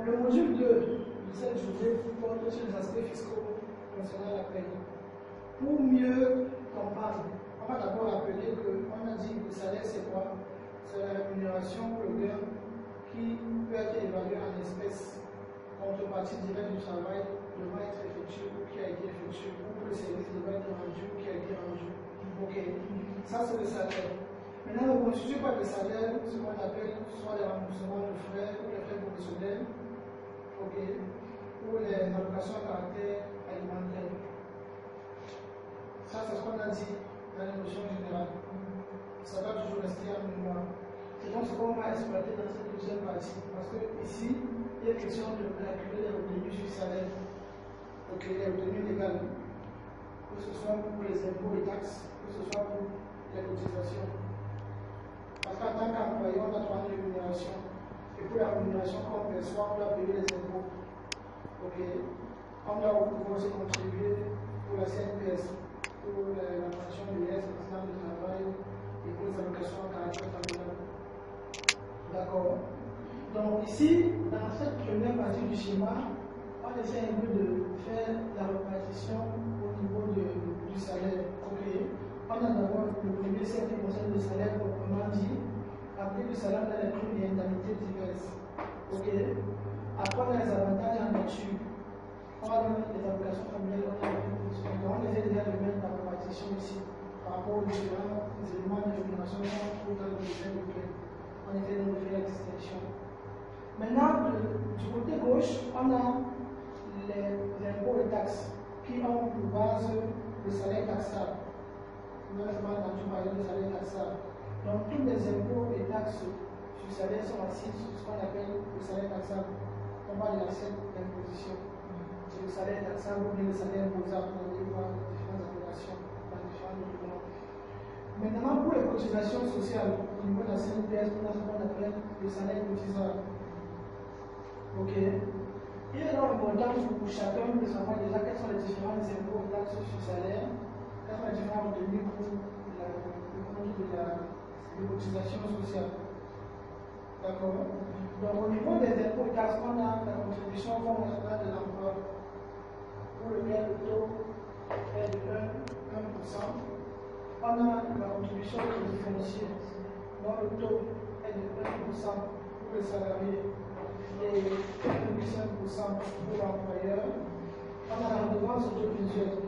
Le module 2 de cette journée porte sur les aspects fiscaux concernant la paie. Pour mieux comprendre, on va d'abord rappeler qu'on a dit que le salaire c'est quoi? C'est la rémunération pour le gain qui peut être évaluée en espèces, contrepartie directe du travail devant être effectué ou qui a été effectué, ou pour le service devant être rendu ou qui a été rendu. Ok, ça c'est le salaire. Maintenant, on ne constitue pas le salaire, ce qu'on appelle soit les remboursements de frais ou les frais professionnels, ok, ou les allocations à caractère alimentaire. Ça, c'est ce qu'on a dit dans les notions générales. Ça va toujours rester en mémoire. C'est donc ce qu'on va exploiter dans cette deuxième partie. Parce que ici, il y a question de calculer les revenus du salaire. Ok, les revenus légaux. Que ce soit pour les impôts et taxes, que ce soit pour les cotisations. Parce qu'en tant qu'employé, on a trois rémunérations. Et pour la rémunération qu'on perçoit, on doit payer les impôts. Ok. On doit pouvoir aussi contribuer pour la CNPS, pour la pension de l'IS, l'accident de travail et pour les allocations à caractère familial. D'accord. Donc ici, dans cette première partie du schéma, on essaie un peu de faire la répartition au niveau du salaire. Ok. On a d'abord le premier set qui concerne le salaire proprement dit, après le salaire dans les primes et indemnités diverses. Ok. Après on a les avantages en nature. On a les allocations familiales, on a les primes. Donc on essaie déjà de mettre la répartition ici par rapport aux différents éléments de rémunération qu'on trouve dans le budget de prêt. On essaie de faire la distinction. Maintenant, du côté gauche, on a les impôts et taxes qui ont pour base le salaire taxable. Nous avons parlé de salaire taxable. Donc, tous les impôts et taxes sur salaire sont assis sur ce qu'on appelle le salaire taxable. On parle de l'assiette d'imposition. C'est le salaire taxable ou bien le salaire imposable. On va voir différentes appellations dans différents documents. Maintenant, pour les cotisations sociales, au niveau de la CNPS, on a ce qu'on appelle le salaire cotisable. Ok. Il est donc important pour chacun de savoir déjà quels sont les différents impôts et taxes sur salaire, quels sont les différents retenus pour le compte de cotisation sociale. D'accord. Donc au niveau des impôts et taxes, on a la contribution au Fonds national de l'emploi, pour lequel le taux est de 1%. On a la contribution au crédit foncier, dont le taux est de 1% pour les salariés et 1,5% pour l'employeur. On a la redevance audiovisuelle,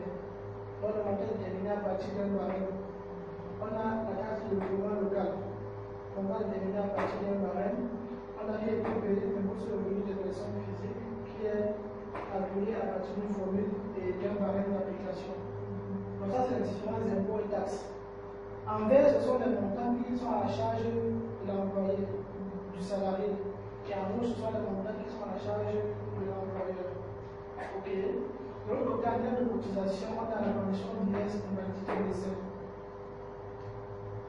dont le montant est déterminé à partir d'un barème. On a la taxe de développement local, on va déterminer à partir d'un barème. On a les taux payés l'impôt sur le revenu des personnes physiques, qui est calculé à partir d'une formule et d'un barème d'application. Donc ça, c'est les différents impôts et taxes. En vert, ce sont les montants qui sont à la charge de l'employé, du salarié. Et en rouge, ce sont les montants qui sont à la charge de l'employeur. Ok. De l'autre côté, en termes de cotisation, on a la condition d'IS invalidité de décès,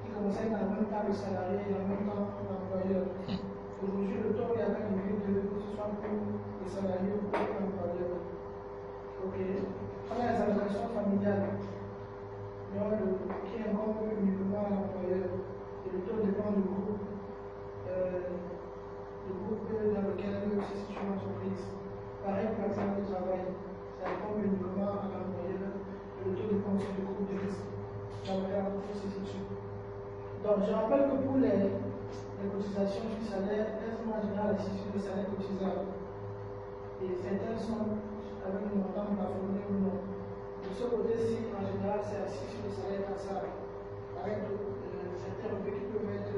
qui concerne en même temps le salarié et en même temps l'employeur. Aujourd'hui, le taux est à 1,2, que ce soit pour le salarié ou pour l'employeur. Ok. On a les allocations familiales, qui incombent uniquement à l'employeur. Et le taux dépend du groupe. Le groupe dans lequel se situe l'entreprise. Pareil pour l'accident de travail, ça incombe uniquement à l'employeur et le taux dépend aussi du groupe de risque dans lequel l'entreprise se situe. Donc, je rappelle que pour les cotisations du salaire, elles sont en général assises sur le salaire cotisable. Et certaines sont avec un montant plafonné ou non. De ce côté-ci, en général, c'est assis sur le salaire taxable, avec certains revenus qui peuvent être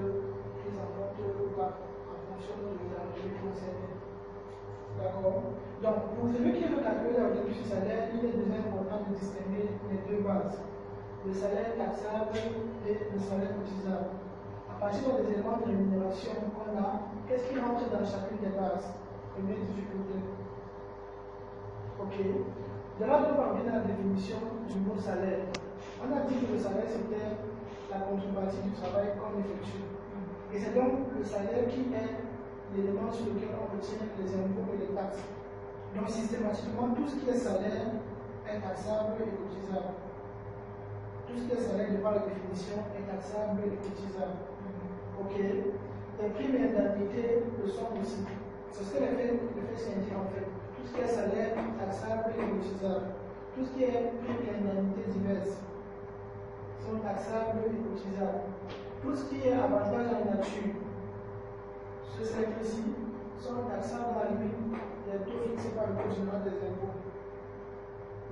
pris en compte ou pas. De la revue concernée. D'accord. Donc, pour celui qui veut calculer la revue du salaire, il est déjà important de distinguer les deux bases, le salaire taxable et le salaire cotisable. À partir des éléments de rémunération qu'on a, qu'est-ce qui rentre dans chacune des bases? Première difficulté. Ok. De là, on va revenir à la définition du mot salaire. On a dit que le salaire, c'était la contrepartie du travail qu'on effectue. Et c'est donc le salaire qui est l'élément sur lequel on retient les impôts et les taxes. Donc systématiquement, tout ce qui est salaire est taxable et cotisable. Tout ce qui est salaire, de par la définition, est taxable et cotisable. Ok. Les primes et indemnités le sont aussi. C'est ce que le fait signifie en fait. Tout ce qui est salaire, taxable et cotisable. Tout ce qui est prime et indemnités diverses sont taxables et cotisables. Tout ce qui est avantage en nature, ce secteur-ci, sont taxables à la limite des taux fixés par le Code général des impôts.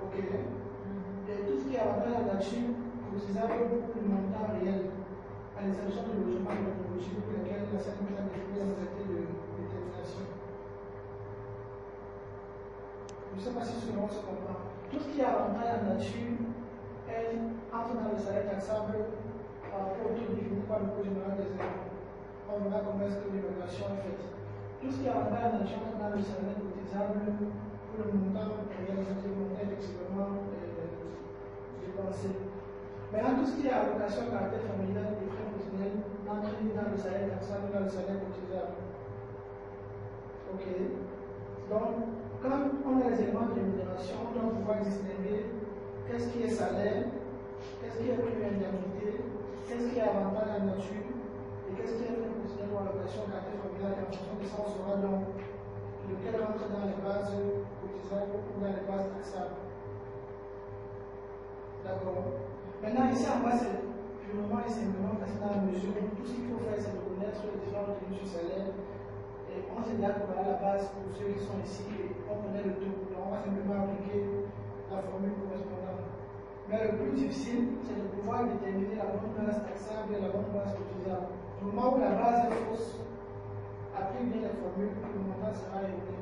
Ok. Et tout ce qui est avantage en nature, cotisable pour le montant réel, à l'exception de logement et technologie pour lesquels la CNP a défini un traité de détermination. Je ne sais pas si ce nom se comprend. Tout ce qui est avantage en nature entre dans le salaire taxable par rapport au taux défini par le Code général des impôts. On verra comment est-ce que l'évaluation est faite. Tout ce qui est avantage en nature entre dans le salaire cotisable pour le montant réel, c'est-à-dire le montant effectivement dépensé. Maintenant, tout ce qui est allocation à caractère familial et frais personnels n'entre ni dans le salaire taxable ni dans le salaire cotisable. Ok. Donc, quand on a les éléments de rémunération, on doit pouvoir distinguer qu'est-ce qui est salaire, qu'est-ce qui est prime indemnité, qu'est-ce qui est avantage en nature, et qu'est-ce qui est frais personnels ou allocation à caractère familial. Et en fonction de ça, on saura donc lequel rentre dans les bases cotisables ou dans les bases taxables. D'accord. Maintenant, ici en bas, c'est purement et simplement parce que dans la mesure où tout ce qu'il faut faire, c'est de connaître les différents revenus sur salaire. Et on sait déjà qu'on a la base pour ceux qui sont ici et on connaît le taux. Donc, on va simplement appliquer la formule correspondante. Mais le plus difficile, c'est de pouvoir déterminer la bonne base taxable et la bonne base cotisable. Du moment où la base est fausse, applique bien les formules, le montant sera élevé.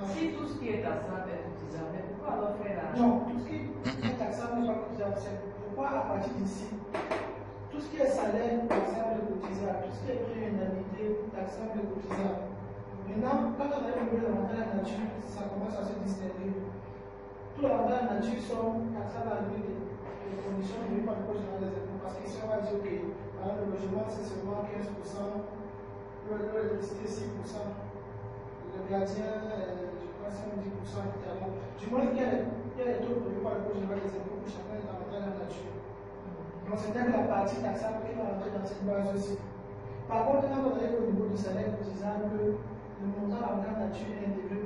Si tout ce qui est taxable est cotisable, pourquoi alors faire la... Non, tout ce qui est taxable n'est pas cotisable. C'est pourquoi à partir d'ici, tout ce qui est salaire, taxable et cotisable, tout ce qui est prime indemnité, taxable et cotisable. Maintenant, quand on a eu l'avantage en nature, ça commence à se distinguer. Tous les avantages en nature sont taxables à la limite des conditions prévues par le Code général des impôts. Parce qu'ici, on va dire, ok, par exemple, le logement, c'est seulement 15%, l'électricité, 6%. Le gardien, je crois, c'est 10%, etc. Du moins, il y a les taux prévus par le Code général des impôts pour chacun des avantages en nature. Donc, c'est même la partie taxable qui va rentrer dans cette base aussi. Par contre, quand on arrive au niveau du salaire cotisable, le montant avantage nature est intégré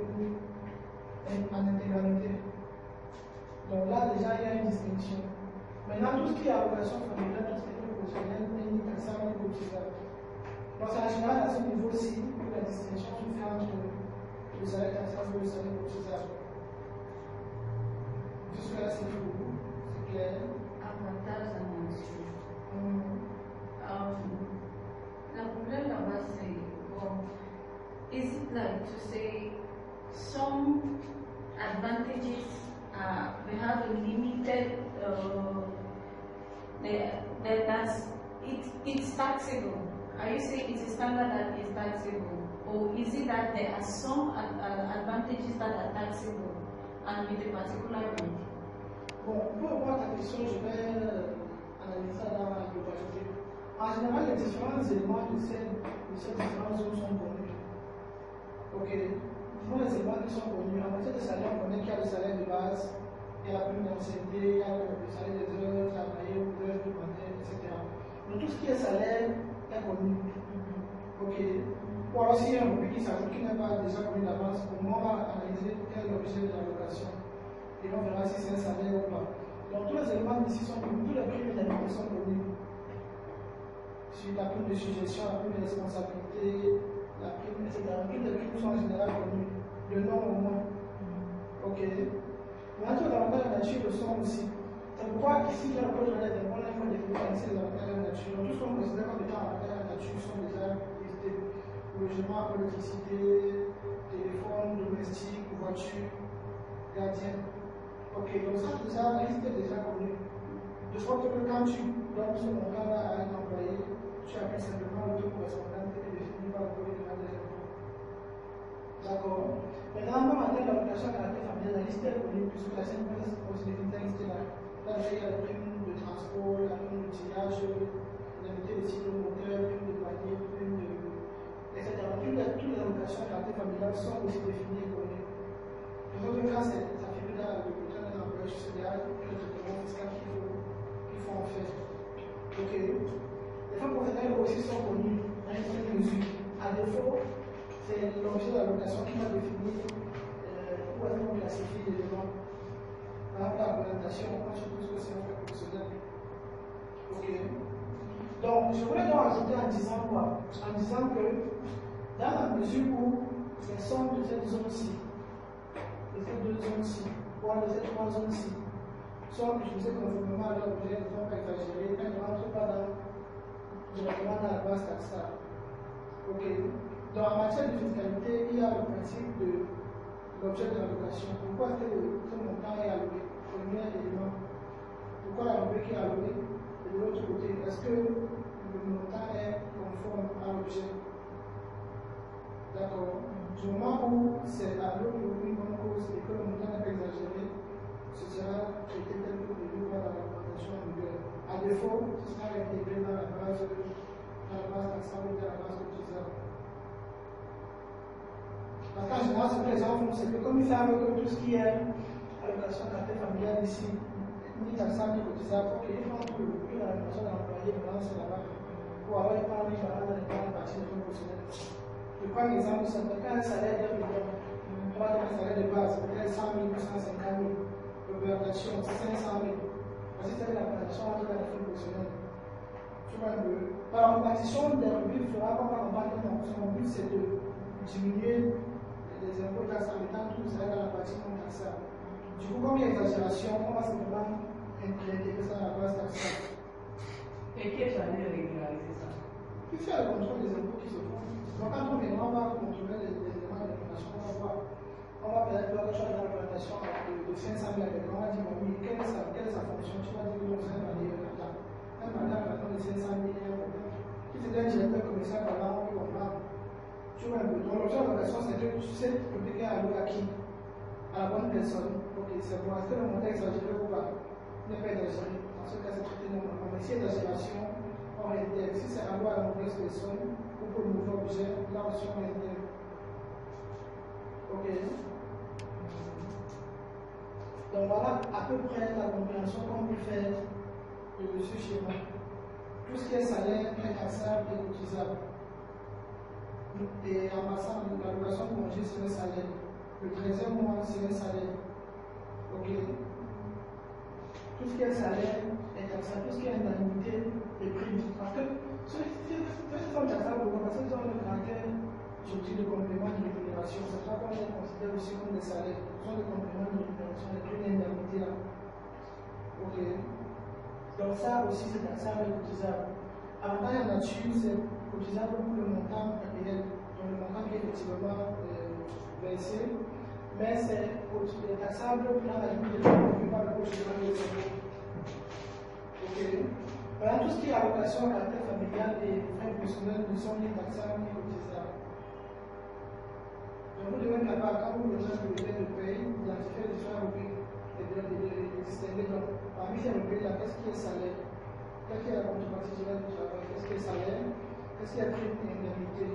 en intégralité. Donc là, déjà, il y a une distinction. Maintenant, tout ce qui est allocation familiale, tout ce qui est professionnel, n'est ni taxable ni cotisable. Donc, c'est en général à ce niveau-ci que la distinction se fait entre le salaire taxable et le salaire cotisable. Jusque-là, c'est flou. C'est clair. Avantage en nature. La problème là-bas, c'est, bon, is it like to say some advantages we have a limited, it's taxable? Are you saying it's a standard that is taxable? Or is it that there are some advantages that are taxable and with a particular rate? Bon, pour répondre à ta question, je vais analyser ça dans la globalité. En général, les différents éléments de ces différentes zones sont connus. Ok. Pour les éléments qui sont connus, en matière de salaire, on connaît qu'il y a le salaire de base, il y a la prime d'ancienneté, il y a le salaire des heures travaillées, ou l'heure supplémentaire, etc. Donc tout ce qui est salaire est connu. Ok. Ou alors s'il y a un revenu qui s'ajoute qui n'est pas déjà connu d'avance, au moins on va analyser quel est l'objet de l'allocation. Et on verra si c'est un salaire ou pas. Donc tous les éléments d'ici sont connus, tous les primes et les sont connus. Sur la prime de suggestion, la prime de responsabilité, la prime, etc. Toutes les primes sont en général connues. Le nom au moins. Ok. Maintenant, tous les avantages de la nature le sont aussi. C'est pourquoi ici, dans le code général des impôts, il faut définir les avantages de la nature. Donc, tout ce qu'on considère comme étant avantages de la nature sont déjà listés. Logement, électricité, téléphone, domestique, voiture, gardien. Ok, donc ça, tout ça, la liste est déjà connue. De sorte que quand tu donnes ce montant-là à un employé, tu appliques simplement le taux correspondant qui est défini par le code général des impôts. D'accord. Maintenant, en matière d'allocation à caractère familial, la liste est connue puisque la CNPS aussi définit la liste là. Là, déjà, il y a la prime de transport, la prime d'outillage, l'indemnité de cyclomoteur, prime de panier, prime de. etc. Toutes les allocations à caractère familial sont aussi définies et connues. Dans d'autres cas, ça figure dans le bulletin des employés subsidiaires et le traitement fiscal qu'il faut en faire. Ok. Les fonds professionnels aussi sont connus dans une certaine mesure. À À défaut, c'est l'objet de l'allocation qui va définir où est-ce qu'on classifie les éléments. Par exemple, la présentation, moi je suppose que c'est un fait professionnel. Ok. Donc, je voulais donc ajouter en disant quoi? En disant que dans la mesure où les sommes de cette zone-ci, de ces deux zones-ci, voire de ces trois zones-ci, sont utilisées conformément à leur objet, ne sont pas exagérées, elles ne rentrent pas directement dans la base taxable. Ok. Donc, en matière de fiscalité, il y a le principe de l'objet de l'allocation. Pourquoi est-ce que ce montant est alloué? Premier élément. Pourquoi la rubrique est allouée? Et de l'autre côté, est-ce que le montant est conforme à l'objet? D'accord. Du moment où c'est alloué pour une bonne cause et que le montant n'est pas exagéré, ce sera traité tel que prévu par la recommandation annuelle. À défaut, ce sera intégré dans la base taxable ou dans la base cotisable. Parce qu'en général, ce que les gens font, c'est que comme ils savent que tout ce qui est allocation caractère familiale ici, ni taxable ni cotisable, ok, ils font tout que l'allocation de l'employé, maintenant c'est là-bas. Ou alors ils parlent dans les parties de fonds professionnels. Je prends un exemple simple. Quand un salaire est 1 million, on va dire un salaire de base, peut-être 100 000 ou 150 000, l'opération 500 000. Voici c'est la présentation entre les fonds professionnels. Tu vois un peu. Par la répartition des revenus, il faudra qu'on va combattre mon but, c'est de diminuer les impôts taxes en mettant tout ça dans la partie non taxable. Du coup, comme il y a exagération, on va simplement intégrer ça dans la base taxable. Et qui est allé régulariser ça? Qui fait le contrôle des impôts qui se font? Donc, quand on va contrôler les éléments de l'imposition, on va voir. On va peut-être voir quelque chose dans la présentation de 500 000 on va dire, bon, oui, quelle est sa fonction? Tu vas dire que c'est un panier de temps. Un panier de 500 000, il y a un problème. Si c'est un directeur commercial, on peut comprendre. Tu vois un peu. Donc, l'objet de l'allocation, c'est que tu sais publier à l'eau à qui? À la bonne personne. Ok, c'est bon. Est-ce que le montant est exagéré ou pas? Il n'est pas exagéré. Dans ce cas, c'est traité normalement. Mais si il y a exagération, on réintègre. Si c'est à l'eau à la mauvaise personne, ou pour le nouveau objet, là aussi on réintègre. Ok. Donc voilà à peu près la compréhension qu'on peut faire de ce schéma. Tout ce qui est salaire est taxable et cotisable. Et en passant, l'allocation de congé c'est un salaire. Le 13e mois c'est un salaire. Ok. Tout ce qui est salaire est taxable. Tout ce qui est indemnité est primes. Parce que ceux qui sont taxables, parce qu'ils ont le caractère de complément de rémunération. C'est ça qu'on les considère aussi comme des salaires. Ce sont des compléments de rémunération, des primes d'indemnité là. Ok. Donc ça aussi c'est taxable et cotisable. Avantage en nature, c'est cotisable pour le montant réel, donc le montant qui est effectivement versé, mais c'est taxable dans la limite de prévue par le code général des impôts. Ok. Maintenant, tout ce qui est allocation à caractère familial et frais personnels ne sont ni taxables ni cotisables. Donc vous devez être capable, quand vous besoin de bulletin de paye, d'identifier les différents rubriques et de distinguer. Donc, parmi ces rubriques-là, qu'est-ce qui est salaire? Qu'est-ce qui est la contrepartie générale du travail? Qu'est-ce qui est salaire? Qu'est-ce qui est prime et indemnité?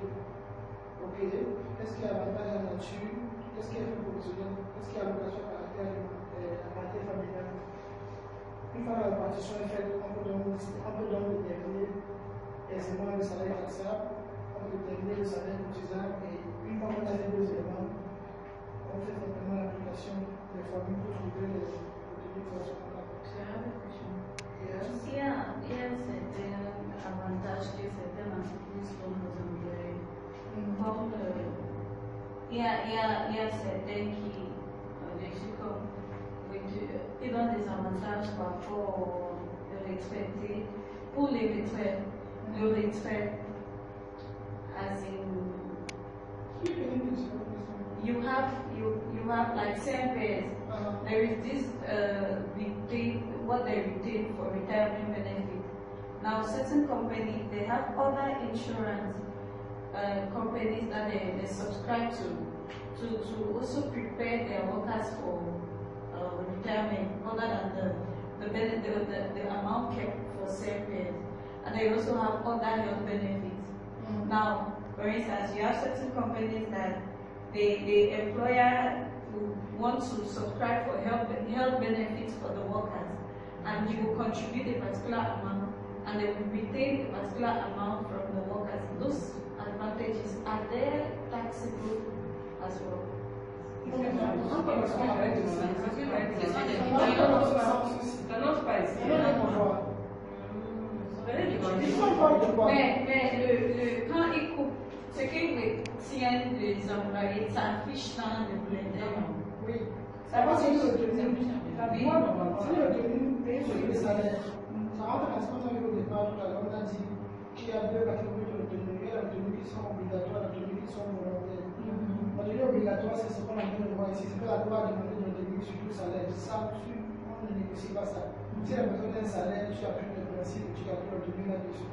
Ok. Qu'est-ce qui est avantage en nature? Qu'est-ce qui est prime professionnel? Qu'est-ce qui est allocation à caractère familial? Une fois la répartition est faite, on peut donc déterminer aisément le salaire taxable, on peut déterminer le salaire cotisable, et une fois qu'on a fait deux éléments, on fait simplement l'application des formules pour trouver les retenues correspondantes. Il y a certains avantages que certaines entreprises font aux employés. Comme il y a certains qui, comme ils ont des avantages par rapport aux retraités. Pour les retraites, le retrait, as in, you have like same pairs. There is this what they retain for retirement benefit. Now, certain companies, they have other insurance companies that they subscribe to also prepare their workers for retirement, other than the amount kept for savings. And they also have other health benefits. Now, for instance, you have certain companies that the employer want to subscribe for health benefits for the workers, and you will contribute a particular amount, and they will retain a particular amount from the workers. Those advantages flexible as well. Ça n'annonce pas ici. Mais quand ils coupent, ce qu'ils retiennent des employés, ça affiche dans le blender. Oui. Ça va, c'est une retenue. C'est une retenue payée sur le salaire. Ça rentre dans ce qu'on a vu au départ tout à l'heure. On a dit qu'il y a deux catégories de retenues. Il y a les retenues qui sont obligatoires, les retenues qui sont volontaires. La retenue obligatoire, c'est ce qu'on a vu de voir ici. C'est que la loi a demandé de retenir sur tout salaire. Ça, on ne négocie pas ça. Si la personne a un salaire, tu appliques le principe, tu as plus retenu là-dessus.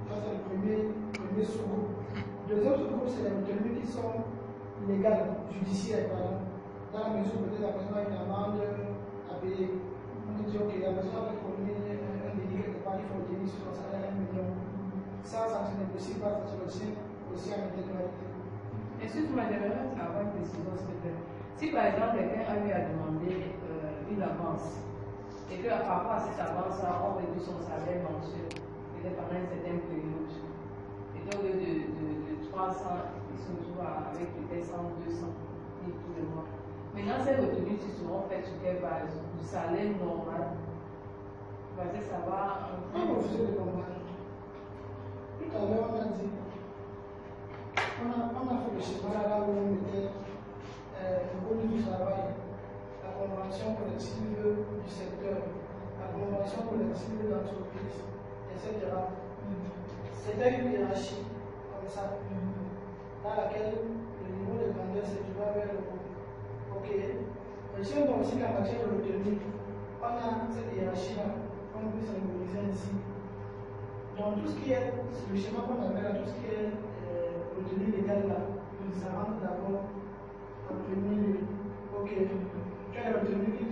Ça, c'est le premier sous-groupe. Le deuxième sous-groupe, c'est les retenues qui sont légales, judiciaires, pardon. Dans la mesure où peut-être la personne a une amende à payer. On dit, ok, la personne a commis un délit quelque part, il faut retenir sur son salaire 1 million. Ça ne se négocie pas, ça se retient aussi en intégralité. Excuse-moi, j'aimerais avoir une précision, s'il te plaît. Si par exemple, quelqu'un a eu à demander une avance, et que par rapport à cette avance-là, on réduit son salaire mensuel, peut-être pendant une certaine période, et donc au lieu de 300, il se retrouve avec peut-être 100, 200 tous les mois. Maintenant, ces retenues seront faites sur quelle base? Du salaire normal. Parce que ça va. On va refuser de comprendre. Tout à l'heure, on a dit, on a fait le schéma là où on mettait le bonus du travail, la convention collective du secteur, la convention collective d'entreprise, etc. C'était une hiérarchie comme ça, dans laquelle le niveau de grandeur se trouvait vers le haut. Ok. Mais si on voit aussi qu'en matière de retenue, on a cette hiérarchie-là, on peut symboliser ainsi. Donc tout ce qui est, le schéma qu'on avait là, tout ce qui est retenue légale là, ça rentre d'abord en premier lieu. Ok. Tu as la retenue qui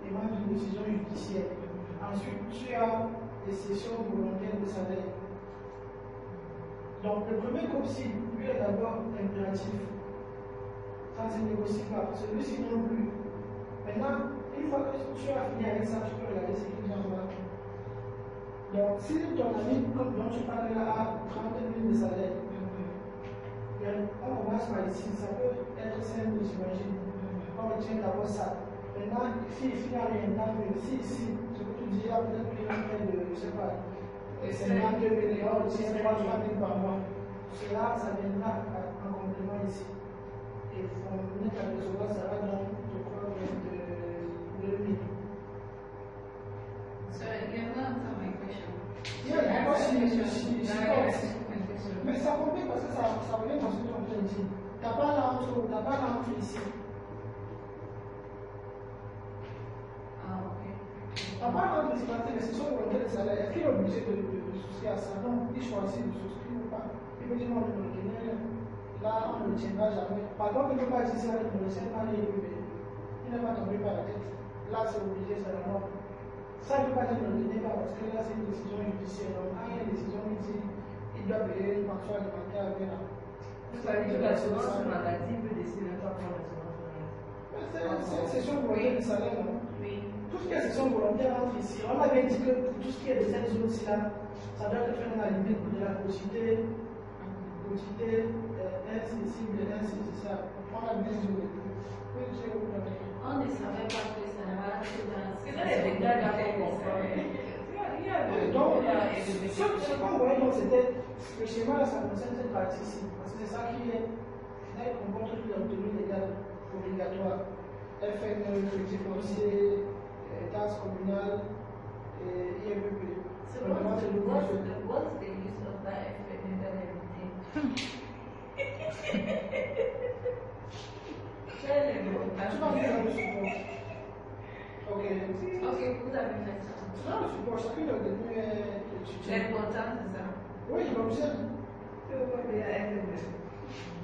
émane d'une décision judiciaire. Ensuite, tu as des cessions volontaires de salaire. Donc le premier groupe-ci, lui est d'abord impératif. Ça ne se négocie pas. Celui-ci non plus. Maintenant, une fois que tu as fini avec ça, tu peux regarder ce qu'il y a en bas. Donc, si ton ami, comme dont tu parles là, a 30 000 de salaire, on commence par ici, ça peut être simple, j'imagine. On retient d'abord ça. Maintenant, si il n'y a rien dans le si ici, ce que tu dis, il y a peut-être plus de, je ne sais pas, 52 000, on retient 3 000 par mois. Cela, ça viendra en complément ici. Et on met à recevoir, ça va donc, je crois, de 2 000. So you have not answered my question. Yeah, mais ça complique parce que ça revient dans ce que tu as dit. Tu n'as pas l'entre ici. Ah, ok. Tu n'as pas l'entre ici parce que c'est son volonté de salaire. Est-ce qu'il est obligé de souscrire à ça? Non, il choisit de souscrire ou pas. Il peut dire non, le retenir. Là, on ne le tiendra jamais. Par contre, il ne peut pas dire ça avec le recette mal élevé. Il n'est pas tombé par la tête. Là, c'est obligé, c'est la norme. Ça ne peut pas être le retenir parce que là, c'est une décision judiciaire. Donc, quand il y a une décision ici, il doit payer une pension alimentaire avec la. Ça veut dire que l'assurance maladie peut décider de ne pas prendre l'assurance maladie. C'est session volontaire de salaire, non? Oui. Tout ce qui est session volontaire entre ici. On avait dit que pour tout ce qui est de cette zone-ci là, ça doit être fait dans la limite de la quotité, incessible, insaisissable. On a bien joué. On ne savait pas que ça va se C'est dans les détails là qu'on comprend. Donc, ce qu'on voyait, c'était le schéma là, ça concerne cette partie-ci. Parce que c'est ça qui est. Là, il comporte toutes les retenues légales obligatoires. FNE, petit foncier, taxes communales et IMEP. So what's the use of that FNE and everything? Tu vas faire le support. Ok. Ok, vous avez fait ça. Non, le support, chacun doit devenir étudiant. L'important, c'est ça. Oui, je m'observe. Tu veux pas payer la FNE?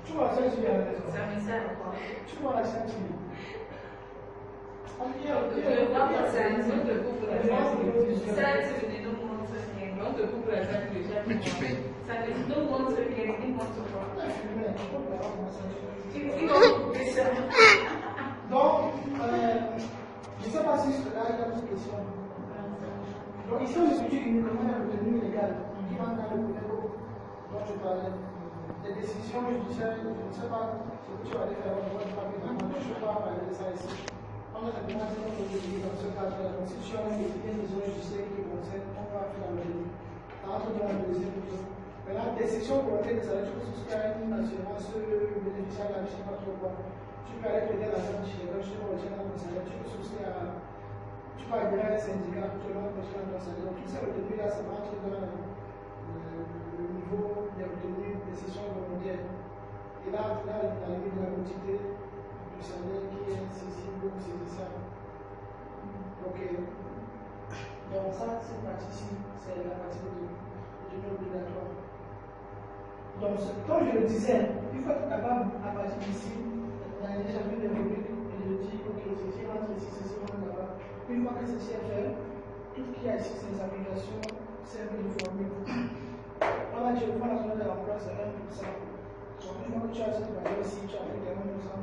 Tu vois ça, tu viens. Ça me sert à quoi? Tu vois la science. Ça, tu me donnes mon secret. On te coupe la salle de chaque mois. Ça me donne mon secret, n'importe quoi. Donc, je ne sais pas si cela est une question. Donc, ici, on étudie uniquement la retenue légale qui va dans le volet dont je parlais. les décisions judiciaires, je ne sais pas ce que tu vas aller faire au niveau du papier, je ne peux pas parler de ça ici. On a simplement dit notre pays dans ce cadre-là. Donc, si tu as une décision judiciaire qui concerne, on va faire la même. Ça rentre dans le deuxième niveau. Maintenant, décision pour laquelle les salaires, tu peux souscrire une assurance bénéficiaire, je ne sais pas trop quoi. Tu peux aller plaider la santé chez les gens, tu peux retirer dans ton salaire, tu peux souscrire à. Tu peux aller à un syndicat, tu peux retirer dans ton salaire. Donc, tout ça, le début là, ça rentre dans le niveau des retenues, des sessions volontaires. Et là, la limite de la quantité du salaire qui est accessible ou saisissable. Ok. Donc, ça, cette partie-ci, c'est la partie de obligatoire. Donc, comme je le disais, il faut être capable, à partir d'ici, d'analyser chacune des rubriques et de dire, ok, ceci rentre ici, ceci rentre là-bas. Une fois que ceci est fait, tout ce qu'il y a ici, c'est les applications servent de formule. On a dit le Fonds national de l'emploi, c'est 1%. Donc, une fois que tu as cette valeur ici, tu as fait des 1%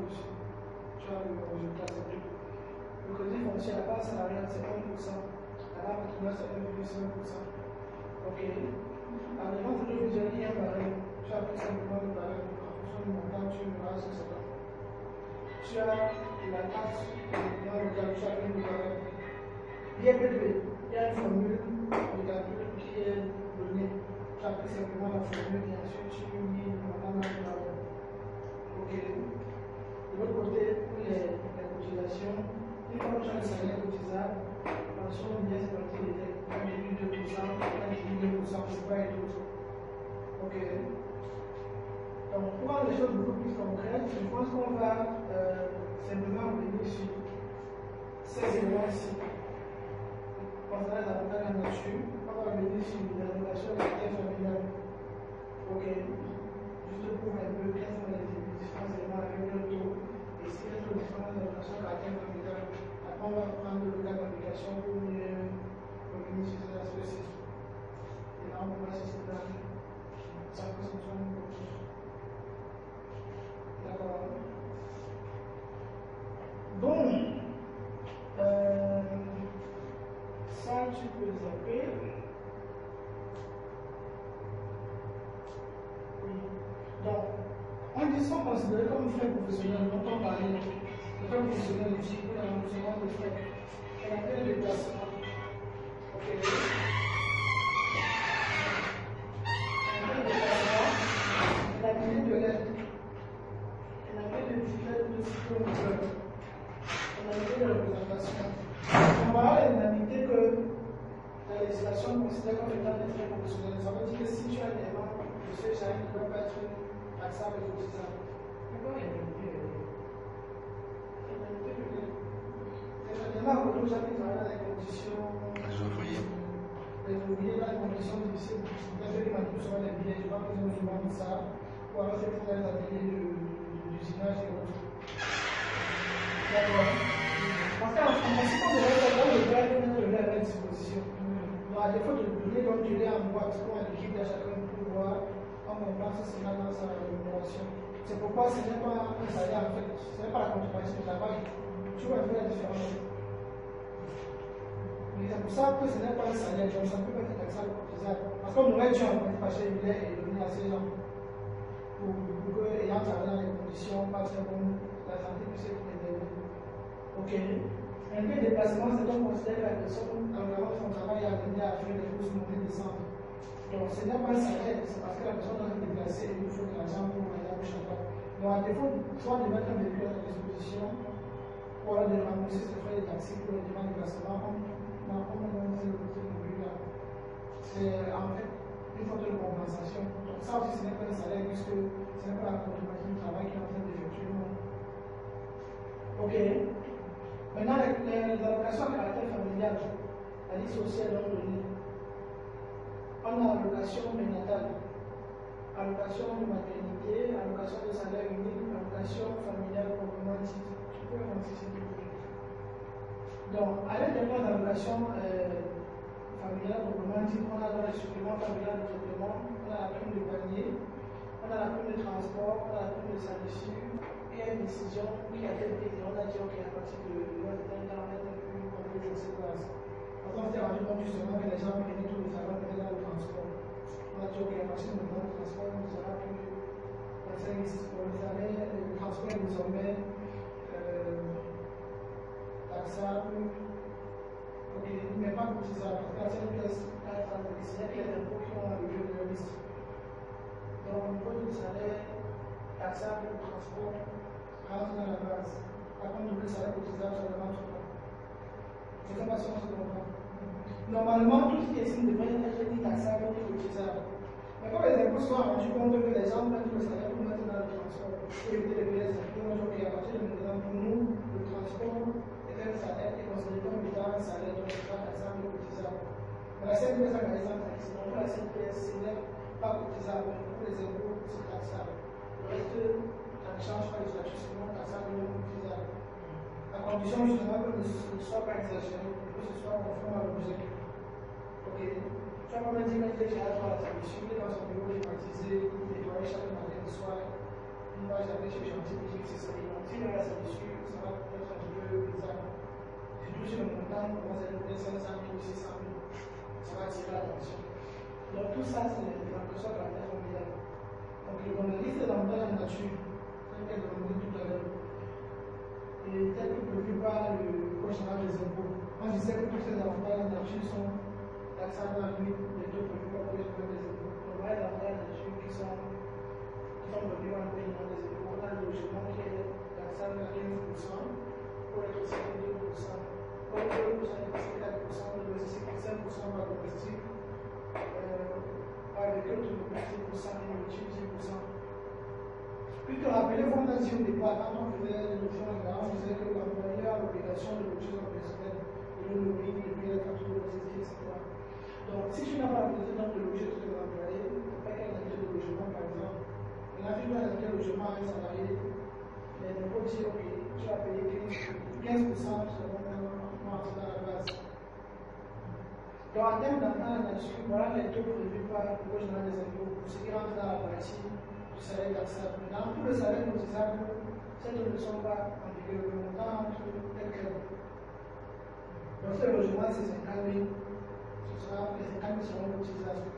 dessus. Tu as le résultat, c'est tout. Le crédit foncier, la base salariale, c'est 1%. La base patronale, c'est 1,5%. Ok. Alors, les ventes audiovisuelles, il y a un barème. Tu as pris simplement le barème. En fonction du montant, tu verras ce que c'est. Tu as la taxe dans le cas, tu as pris le barème. IFPP, il y a une formule obligatoire qui est donnée. Tu as pris simplement la formule et ensuite tu mis le montant dans le barème. Ok. De l'autre côté, pour les cotisations, une fois que tu as le salaire cotisable, pension vieille sécurité, on déduit 2%, on déduit 2%, c'est pas et tout. Ok. Donc, pour rendre les choses beaucoup plus concrètes, je pense qu'on va simplement revenir sur ces éléments-ci. Concernant les avantages de la nature, on va revenir sur les relations de la terre familiale. Ok. Juste pour un peu quels sont les différents éléments avec le taux et si les taux différents de la relation de la terre familiale. Après, on va prendre le cas d'application pour mieux revenir sur ces aspects-ci. Et là, on va voir si c'est là. Ça peut se faire un peu. D'accord. Bon. Ça, tu peux zapper. Oui. Donc, on dit sont considérés comme frais professionnels, dont on parlait. Les frais professionnels aussi, pour le remboursement de frais. On appelle les déplacements. Ok. La visite de l'aide, la visite de difficulté de cyclone, la visite de représentation. On va avoir l'indemnité que la législation considère comme étant des frais professionnels. Ça veut dire que si tu as un élément de ce genre, il ne doit pas être taxable et cotisable. Pourquoi l'indemnité de l'aide? L'indemnité de l'aide. Les éléments que nous avons travaillé dans les conditions. Les ouvriers. Les ouvriers dans les conditions difficiles. Peut-être qu'ils manipulent les billets, je ne vais pas poser musulman de ça. Ou alors c'est pour les ateliers d'usinage et autres. D'accord. Parce qu'en principe, on devrait faire le droit de mettre à la disposition. Donc, à défaut de donner, donc je l'ai en boîte pour un équipe à chacun pour voir en comptant ce cela dans sa rémunération. C'est pourquoi ce n'est pas un salaire en fait, ce n'est pas la contrepartie du travail. Tu vois un peu la différence. Mais c'est pour ça que ce n'est pas un salaire, donc ça ne peut pas être taxable ou cotisable. Parce qu'on aurait dû en fait passer une lettre et donner à ces gens. Pour que, ayant travaillé dans les conditions pas très bonnes, la santé puisse être préservée. Ok. Un peu de déplacement, c'est qu'on considère que la personne, en regardant son travail, a amené à faire des courses montées descendre. Donc ce n'est pas un salaire, c'est parce que la personne doit se déplacer et il faut de l'argent pour aller à chaque fois. Donc à défaut, soit de mettre un véhicule à ta disposition, ou alors de rembourser ses frais de taxi pour le déplacement, on a fait le côté de là. C'est en fait une faute de compensation. Donc ça aussi, ce n'est pas un salaire puisque ce n'est pas la contrepartie du travail qui est en train d'effectuer. Ok. Maintenant, les allocations à caractère familial, la liste sociale est donnée. On a allocation prénatale, allocation de maternité, allocation de salaire unique, allocation familiale proprement dite. Tu peux anticiper. Donc, à l'intérieur de l'allocation familiale proprement dite, on a dans les suppléments familiales de traitement, on a la prime de panier, on a la prime de transport, on a la prime de salissure, et une décision qui a été prise, on a dit ok, à partir de l'Internet, on peut jouer cette base. Par exemple, on s'est rendu compte justement que les gens prenaient tout le salaire dans le transport. On a dit ok, à partir de maintenant, le transport ne sera plus pour les années, le transport est désormais taxable, ok, mais pas cotisable, parce que la pièce c'est qu'il y a des impôts qui ont le lieu de la liste. Donc, au niveau du salaire taxable, le transport rentre dans la base. Par contre, le salaire cotisable, ça ne rentre pas. Je ne sais pas si on se comprend. Normalement, tout ce qui est signe devrait être ni taxable ni cotisable. Mais comme les impôts sont rendus compte que les gens mettent le salaire pour mettre dans le transport, pour éviter les pièces, on a dit à partir de maintenant, pour nous, le transport est un salaire qui est considéré comme étant un salaire, donc c'est pas taxable ou cotisable. Mais la CNPS a gagné ça taxe. Donc pour la CNPS, ce n'est pas cotisable, mais pour les impôts, c'est taxable. Le reste, ça ne change pas les statuts, c'est non taxable ou non cotisable. À condition justement que ne soit pas exagéré, que ce soit conforme à l'objet. Ok. Tu vas pas me dire que j'ai hâte à la solution, dans son bureau climatisé, nettoyer chaque matin et soir. Il ne va jamais chez gentil et dire que c'est ça. Si il y a la solution, ça va être un peu bizarre. Surtout sur le montant, on va se donner 500 000 ou 600 000. Ça va attirer l'attention. Donc tout ça, c'est l'impression de la terre mondiale. Donc dans la liste des avantages en nature, telle qu'elle est demandée tout à l'heure, et tel que prévu par le Code général des impôts, moi je sais que tous ces avantages en nature sont taxables à lui, les taux prévus par le Code général des impôts. On voit les avantages en nature qui sont prévus par le Code général des impôts. On a le logement qui est taxable à 15%, pour l'électricité 2%, pour les 2% l'électricité 4%, le logistique 5% par domestique, par agricole domestique 10% et nourriture 10%. Puisque rappelez-vous, on a dit au départ, quand on faisait l'élection en garant, on disait que l'employeur a l'obligation de l'objet son personnel, de le nourrir, de payer la facture d'électricité, etc. Donc, si tu n'as pas l'obligation de l'objet de tes employés, tu ne payes qu'un acte de logement, par exemple. Maintenant, tu dois acheter le logement à un salarié, les impôts disent, ok, tu vas payer 15% selon moi, c'est dans la base. Donc, en termes d'entente là-dessus, voilà les taux prévus par le Code général des impôts, pour ce qui rentre dans la partie du salaire taxable. Dans tout le salaire cotisable, celles ne sont pas en vigueur. Le montant entre tel quel. Donc, ce logement, c'est 50 000. Les 50 000 seront cotisables.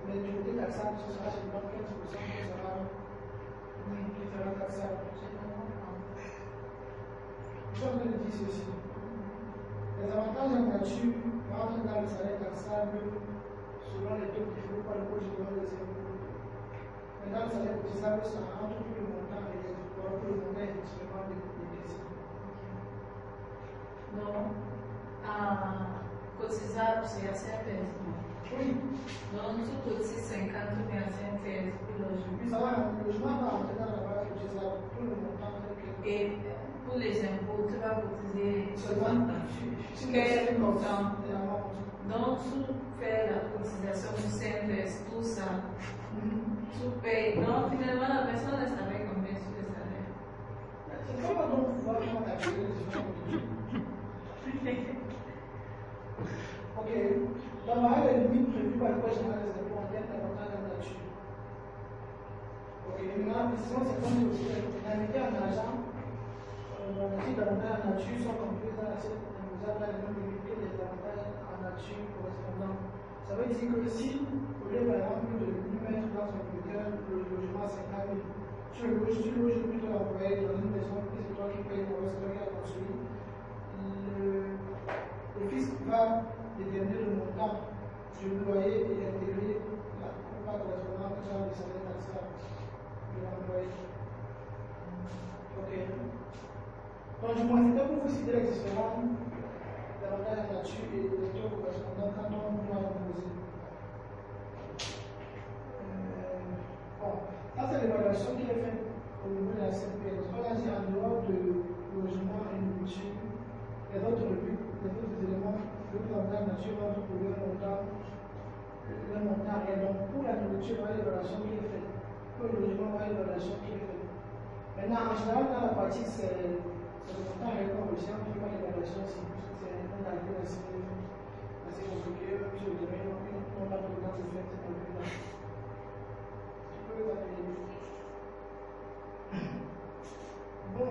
Mais du côté taxable, ce sera seulement 15% qui sera taxable. Je suis en train de dire ceci. Les avantages en nature rentrent dans le salaire taxable selon les taux prévus par le Code général des impôts. Maintenant, le salaire cotisable, ça rentre tout le montant et le montant est effectivement décaissé. Non. Cotisable, c'est à 5 Oui. Donc, tout cotise 50 mais à 5 pour le logement. Ça va, le logement va rentrer dans la base cotisable, tout le montant tel que. Et pour les impôts, tu vas cotiser seulement quel montant? Donc, tu fais la cotisation du CNPS, tout ça. Tu payes. Donc, finalement, la personne reste avec combien sur le salaire? C'est comment donc pouvoir calculer les différents budgets? Ok. Donc, voilà les limites prévues par le Code général des impôts en termes d'avantages en nature. Ok. Maintenant, sinon, c'est comme aussi les indemnités en argent. Les indemnités d'avantages en nature sont comprises dans l'assiette imposable à les mêmes limites que les avantages en nature correspondants. Ça veut dire que si, au lieu par exemple de lui mettre dans son bulletin le logement à 50 000, tu loges plutôt l'employé dans une maison, et c'est toi qui payes le reste, c'est toi qui as construit, le fisc va déterminer le montant du loyer et intégrer la part correspondante au salaire taxable de l'employé. Ok. Donc, du moins, c'était pour vous citer les différents avantages en nature et les taux correspondants quand on doit composer. Bon, ça c'est l'évaluation qui est faite au niveau de la CNPS. On a dit en dehors de logement et nourriture, les autres éléments, d'autres avantages en nature vont trouver un montant réel. Donc, pour la nourriture, on a l'évaluation qui est faite. Pour le logement, on a l'évaluation qui est faite. Maintenant, en général, dans la pratique, c'est le montant réel qu'on retient, on ne fait pas l'évaluation, c'est un calcul assez compliqué, même si le domaine, on n'a pas le temps de faire ce calcul-là. Tu peux le calculer. Bon,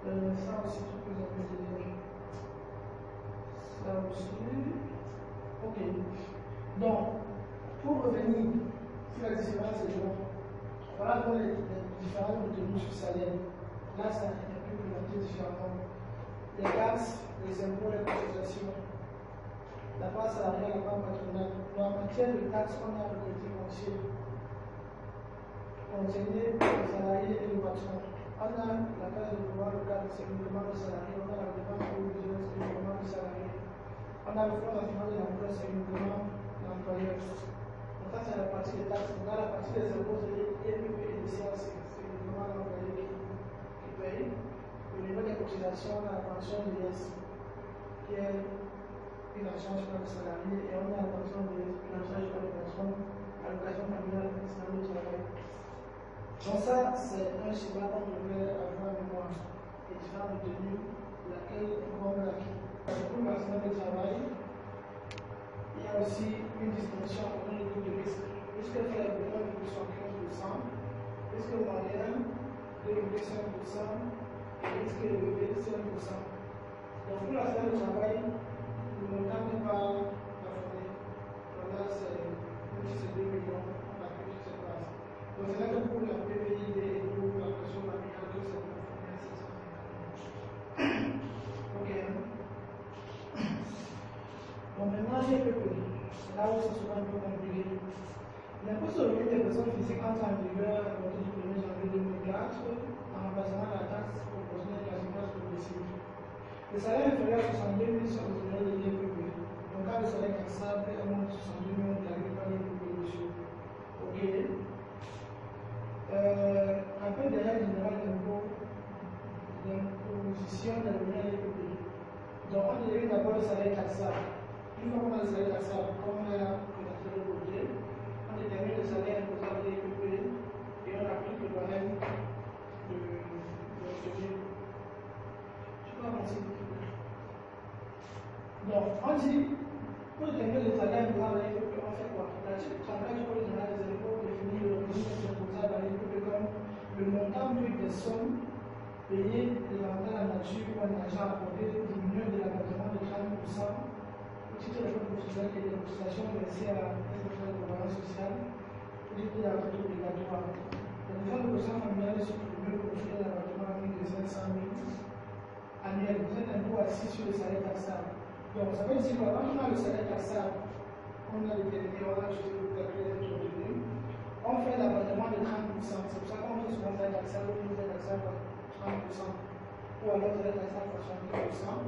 ça aussi, tu peux appeler. Ça aussi. Ok. Donc, pour revenir sur la différence des gens, Voilà pour les différentes retenues sur salaire. Là, ça est un peu présenté différemment. Les taxes, les impôts, les cotisations, la part salariale, la part patronale. En matière de taxes, on a le côté foncier, concerné les salariés et le patron. On a la case de pouvoir local, c'est uniquement le salarié. On a la dépense provisoire, c'est uniquement le salarié. On a le Fonds national de l'emploi, c'est uniquement l'employeur. Donc ça, c'est la partie des taxes. On a la partie des impôts, c'est IMP et des CAC, c'est uniquement l'employé qui paye. Au niveau des cotisations, on a la pension de l'IS, qui est une assurance pour le salarié, et on a la pension de l'assurance pour les personnes, allocation familiale, nationale du travail. Donc ça, c'est un schéma qu'on devrait avoir en mémoire. Les différentes retenues, laquelle on va l'acquis. Pour le national du travail, il y a aussi une distinction entre les taux de risque. Risque faible, 1,75%, risque moyen, 2,5%, et risque élevé, 5%. Donc pour la semaine de travail, le montant n'est pas plafonné. Donc là, même si c'est 2 millions, on a fait sur cette base. Donc c'est là que pour la PPID et pour la pression familiale, que c'est plafonné à 650 000. Ok. Bon, maintenant, j'ai PPI. C'est là où c'est souvent un peu compliqué. L'impôt sur le revenu des personnes physiques entre en vigueur à partir du 1er janvier 2004 en remplacement de la taxe proportionnelle quasiment progressive. Le salaire inférieur à 62 000 sont exonérés de l'IPP. Donc, quand le salaire taxable est moins de 62 000, on ne calcule pas l'IPP dessus. Ok. Rappel des règles générales d'imposition des revenus à l'IPP. Donc, on dérive d'abord le salaire taxable. Une fois qu'on a le salaire taxable, comme on a présenté le projet, on détermine le salaire imposable à l'IPP et on applique le barème de revenu. Je peux avancer. Donc, on dit, pour déterminer le salaire imposable à l'IPP, on fait quoi? L'article 34 du Code général des impôts définit le revenu imposable à l'IPP comme le montant brut des sommes payées dans la nature ou en argent apporté diminué de l'abattement de 30% au titre de frais professionnels et des cotisations versées à la caisse de prévoyance sociale au titre de la retraite obligatoire. La défense de quotient familial est supprimée pour offrir l'abattement à 500 000 annuel. Vous êtes un impôt assis sur le salaire taxable. Donc, ça veut dire que quand on a le salaire taxable, on a déterminé, on a ajouté le calcul des revenus, on fait l'abattement de 30%. C'est pour ça qu'on fait souvent salaire taxable, on fait taxable à 30%. Ou alors salaire taxable à 70%.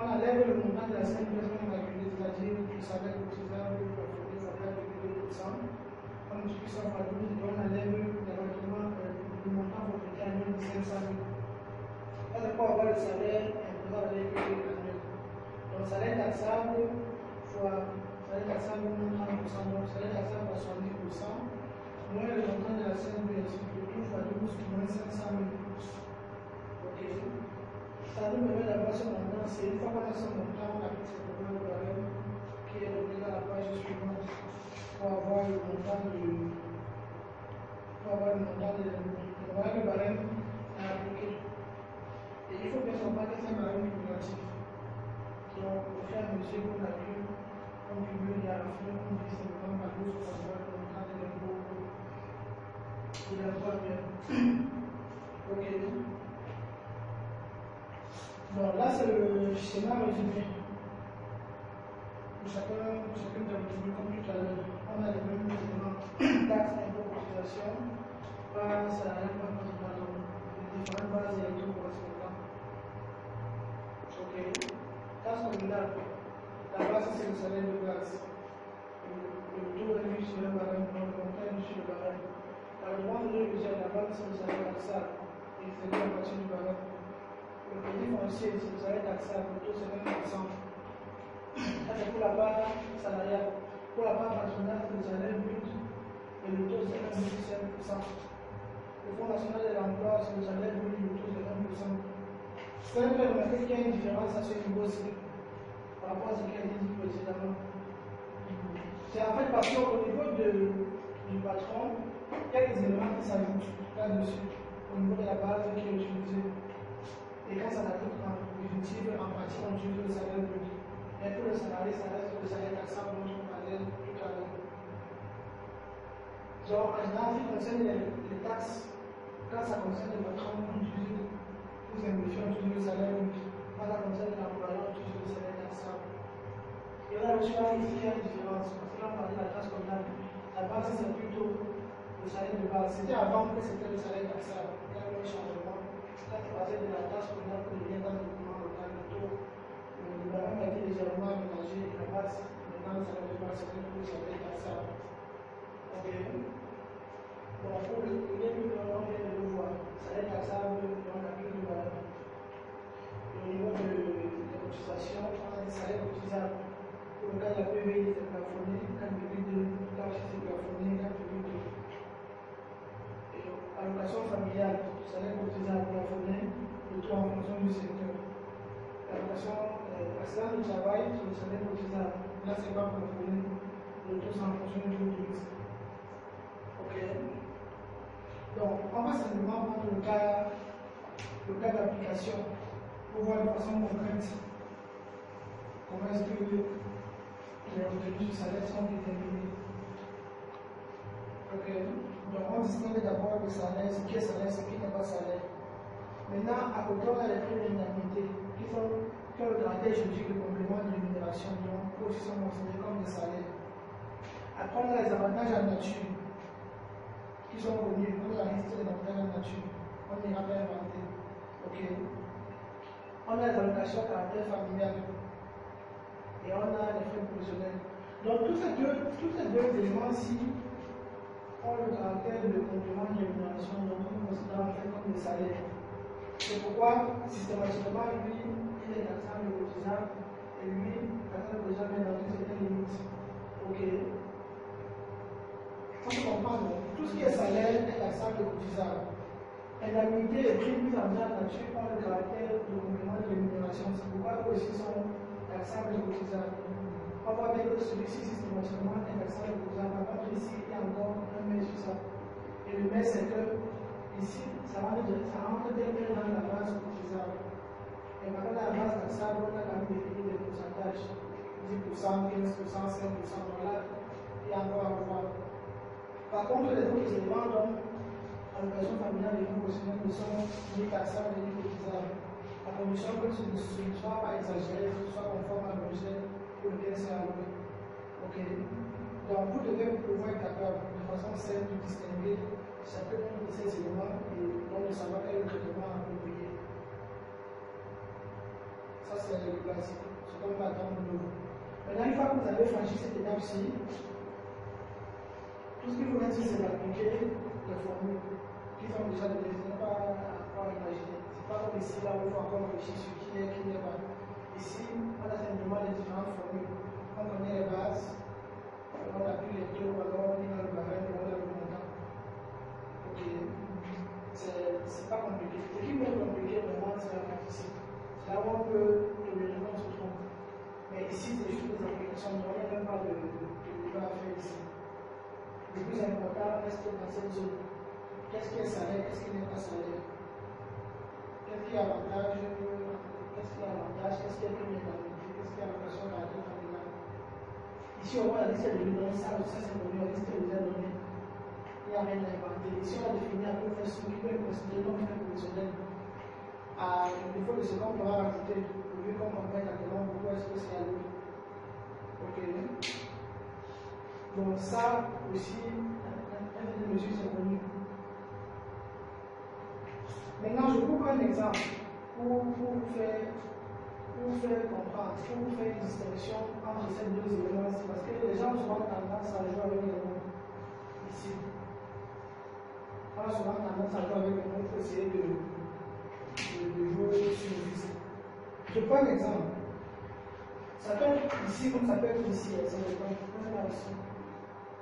On enlève le montant de la semaine de on a calculé, c'est-à-dire le salaire cotisant, le plafonné, ça fait 2%. On multiplie ça par 12 et on enlève l'abattement, le montant forfaitaire annuel de 500 000. On ne peut pas avoir le salaire imposable à l'IPP annuel. Donc, salaire taxable fois salaire taxable moins 30%, donc salaire taxable à 70%, moins le montant de la CNB, ainsi que tout fois 12 moins 500 000. Ok. Ça nous permet d'avoir ce montant. C'est une fois qu'on a ce montant, on applique simplement le barème qui est donné dans la page suivante pour avoir le montant de. Voilà le barème à appliquer. Et il faut bien comprendre que c'est un barème cumulatif. Donc, au fur et à mesure qu'on calcule, on cumule et à la fin, on dit simplement par 12 pour avoir le montant de l'impôt annuel. Ok. Bon, là, c'est le schéma résumé. Pour chacune des retenues, comme tout à l'heure, on a les mêmes éléments taxes, impôts, cotisations, base salariale, pas patronale, les différentes bases et les taux correspondants. Ok. Taxe communale, la base c'est le salaire de base. Le taux est mis sur le barème, donc le montant est mis sur le barème. La demande de révision, la base c'est le salaire taxable, et c'est à partir du barème. Le crédit foncier, c'est le salaire taxable, le taux c'est 20%. Ça c'est pour la part salariale. Pour la part patronale, c'est le salaire brut, et le taux c'est 1,5%. Le Fonds national de l'emploi, c'est le salaire brut, le taux c'est 1%. C'est un peu remarqué qu'il y a une différence à ce niveau-ci par rapport à ce qui a été dit précédemment. C'est en fait parce qu'au niveau du patron, il y a des éléments qui s'ajoutent là-dessus, au niveau de la base qui est utilisée. Et quand ça s'applique en définitive, en pratique, on utilise le salaire brut. Mais pour le salarié, ça reste le salaire taxable dont on parlait tout à l'heure. Donc, en général, ce qui concerne les taxes, quand ça concerne le patron, on utilise plus simplifiant, toujours le salaire unique. Quand ça concerne l'employeur, toujours le salaire taxable. Et là aussi, là, ici, il y a une différence. Parce que là, on parlait de la taxe communale. La base, c'est plutôt le salaire de base. C'était avant que c'était le salaire taxable. Il y a eu un changement. Quand tu passais de la taxe communale pour devenir dans le gouvernement local, le taux, le gouvernement a été légèrement aménagé. La base, maintenant, le salaire de base, c'est plutôt le salaire taxable. Ok. Bon, pour le premier, on vient de le voir. Salaire taxable, on applique le gouvernement. Au niveau des cotisations, on a des salaires cotisables. Pour le cas de la PVI, c'est plafonné, quand le public de l'âge, c'est plafonné, quand le public de. Et allocation familiale, salaire cotisable plafonné, le taux en fonction du secteur. Allocation accident de travail, c'est le salaire cotisable. Là, c'est pas plafonné, le taux c'est en fonction du taux de risque. Ok. Donc, on va simplement prendre le cas d'application pour voir de façon concrète comment est-ce que les revenus du salaire sont déterminés. Ok. Donc, on distingue d'abord le salaire, ce qui est salaire, ce qui n'est pas salaire. Maintenant, à côté, on a les primes d'indemnité qui ont le caractère juridique de complément de rémunération, donc aussi sont considérés comme des salaires. Après, on a les avantages en nature qui sont connus, on a la liste des avantages en nature, on n'ira pas inventer. Ok. On a les allocations à caractère familial et on a les frais professionnels. Donc, tous ces deux éléments-ci ont le caractère de complément de rémunération, donc on considère en fait comme des salaires. C'est pourquoi, systématiquement, lui, il est taxable et cotisable, et lui, taxable et cotisable est dans une certaine limite. Ok. On peut comprendre, tout ce qui est salaire est taxable et cotisable. Indemnité et primes mises en place là-dessus ont le caractère de complément de rémunération. C'est pourquoi eux aussi sont taxables et cotisables. On voit bien que celui-ci, systématiquement, est taxable et cotisable. Par contre, ici, il y a encore un mais sur ça. Et le mais, c'est que ici, ça rentre bien dans la base cotisable. Et par contre, dans la base taxable, on a quand même défini des pourcentages. 10%, 15%, 5%. Voilà, il y a encore à voir. Par contre, les autres éléments, donc, allocation familiale et professionnelle ne sont ni taxables ni cotisables, à condition que ce ne soit pas exagéré, que ce soit conforme à l'objet pour lequel c'est alloué. Ok. Donc, vous devez pouvoir être capable de façon simple de distinguer chacun de ces éléments et donc de savoir quel est le traitement approprié. Ça, c'est le basique. Ce qu'on va attendre de vous. Maintenant, une fois que vous avez franchi cette étape-ci, tout ce qu'il faut mettre, c'est d'appliquer les formules qui sont déjà données. Ce n'est pas à imaginer. Ce n'est pas comme ici, là où il faut encore réfléchir sur qui n'est pas. Ici, on a simplement les différentes formules. On connaît les bases, on appuie les taux, alors on est dans le barème et on a le montant. Ok. C'est pas compliqué. Ce qui est compliqué vraiment, c'est la pratique. C'est là où on peut tolérer qu'on se trompe. Mais ici, c'est juste des applications. Il n'y a même pas de débat à faire ici. Le plus important reste dans cette zone. Qu'est-ce qui est salaire, qu'est-ce qui n'est pas salaire? Qu'est-ce qui est avantage, qu'est-ce qui est prime d'indemnité, qu'est-ce qui est allocation caractère familial? Ici, on voit la liste de données, ça c'est connu, la liste de données. Il n'y a rien à inventer. Ici, on a défini un peu ce qui peut être considéré comme un professionnel. À défaut de ce qu'on pourra rajouter, vu qu'on comprenne actuellement pourquoi est-ce que c'est alloué. Ok. Donc ça aussi, un des mesures c'est connu. Maintenant, je vous prends un exemple pour vous faire comprendre, pour vous faire une distinction entre ces deux éléments. Parce que les gens ont souvent tendance à jouer avec les mots ici. On a souvent tendance à jouer avec les mots pour essayer de jouer sur le risque. Je prends un exemple. Ça peut être ici comme ça peut être ici. C'est le point. On est là aussi.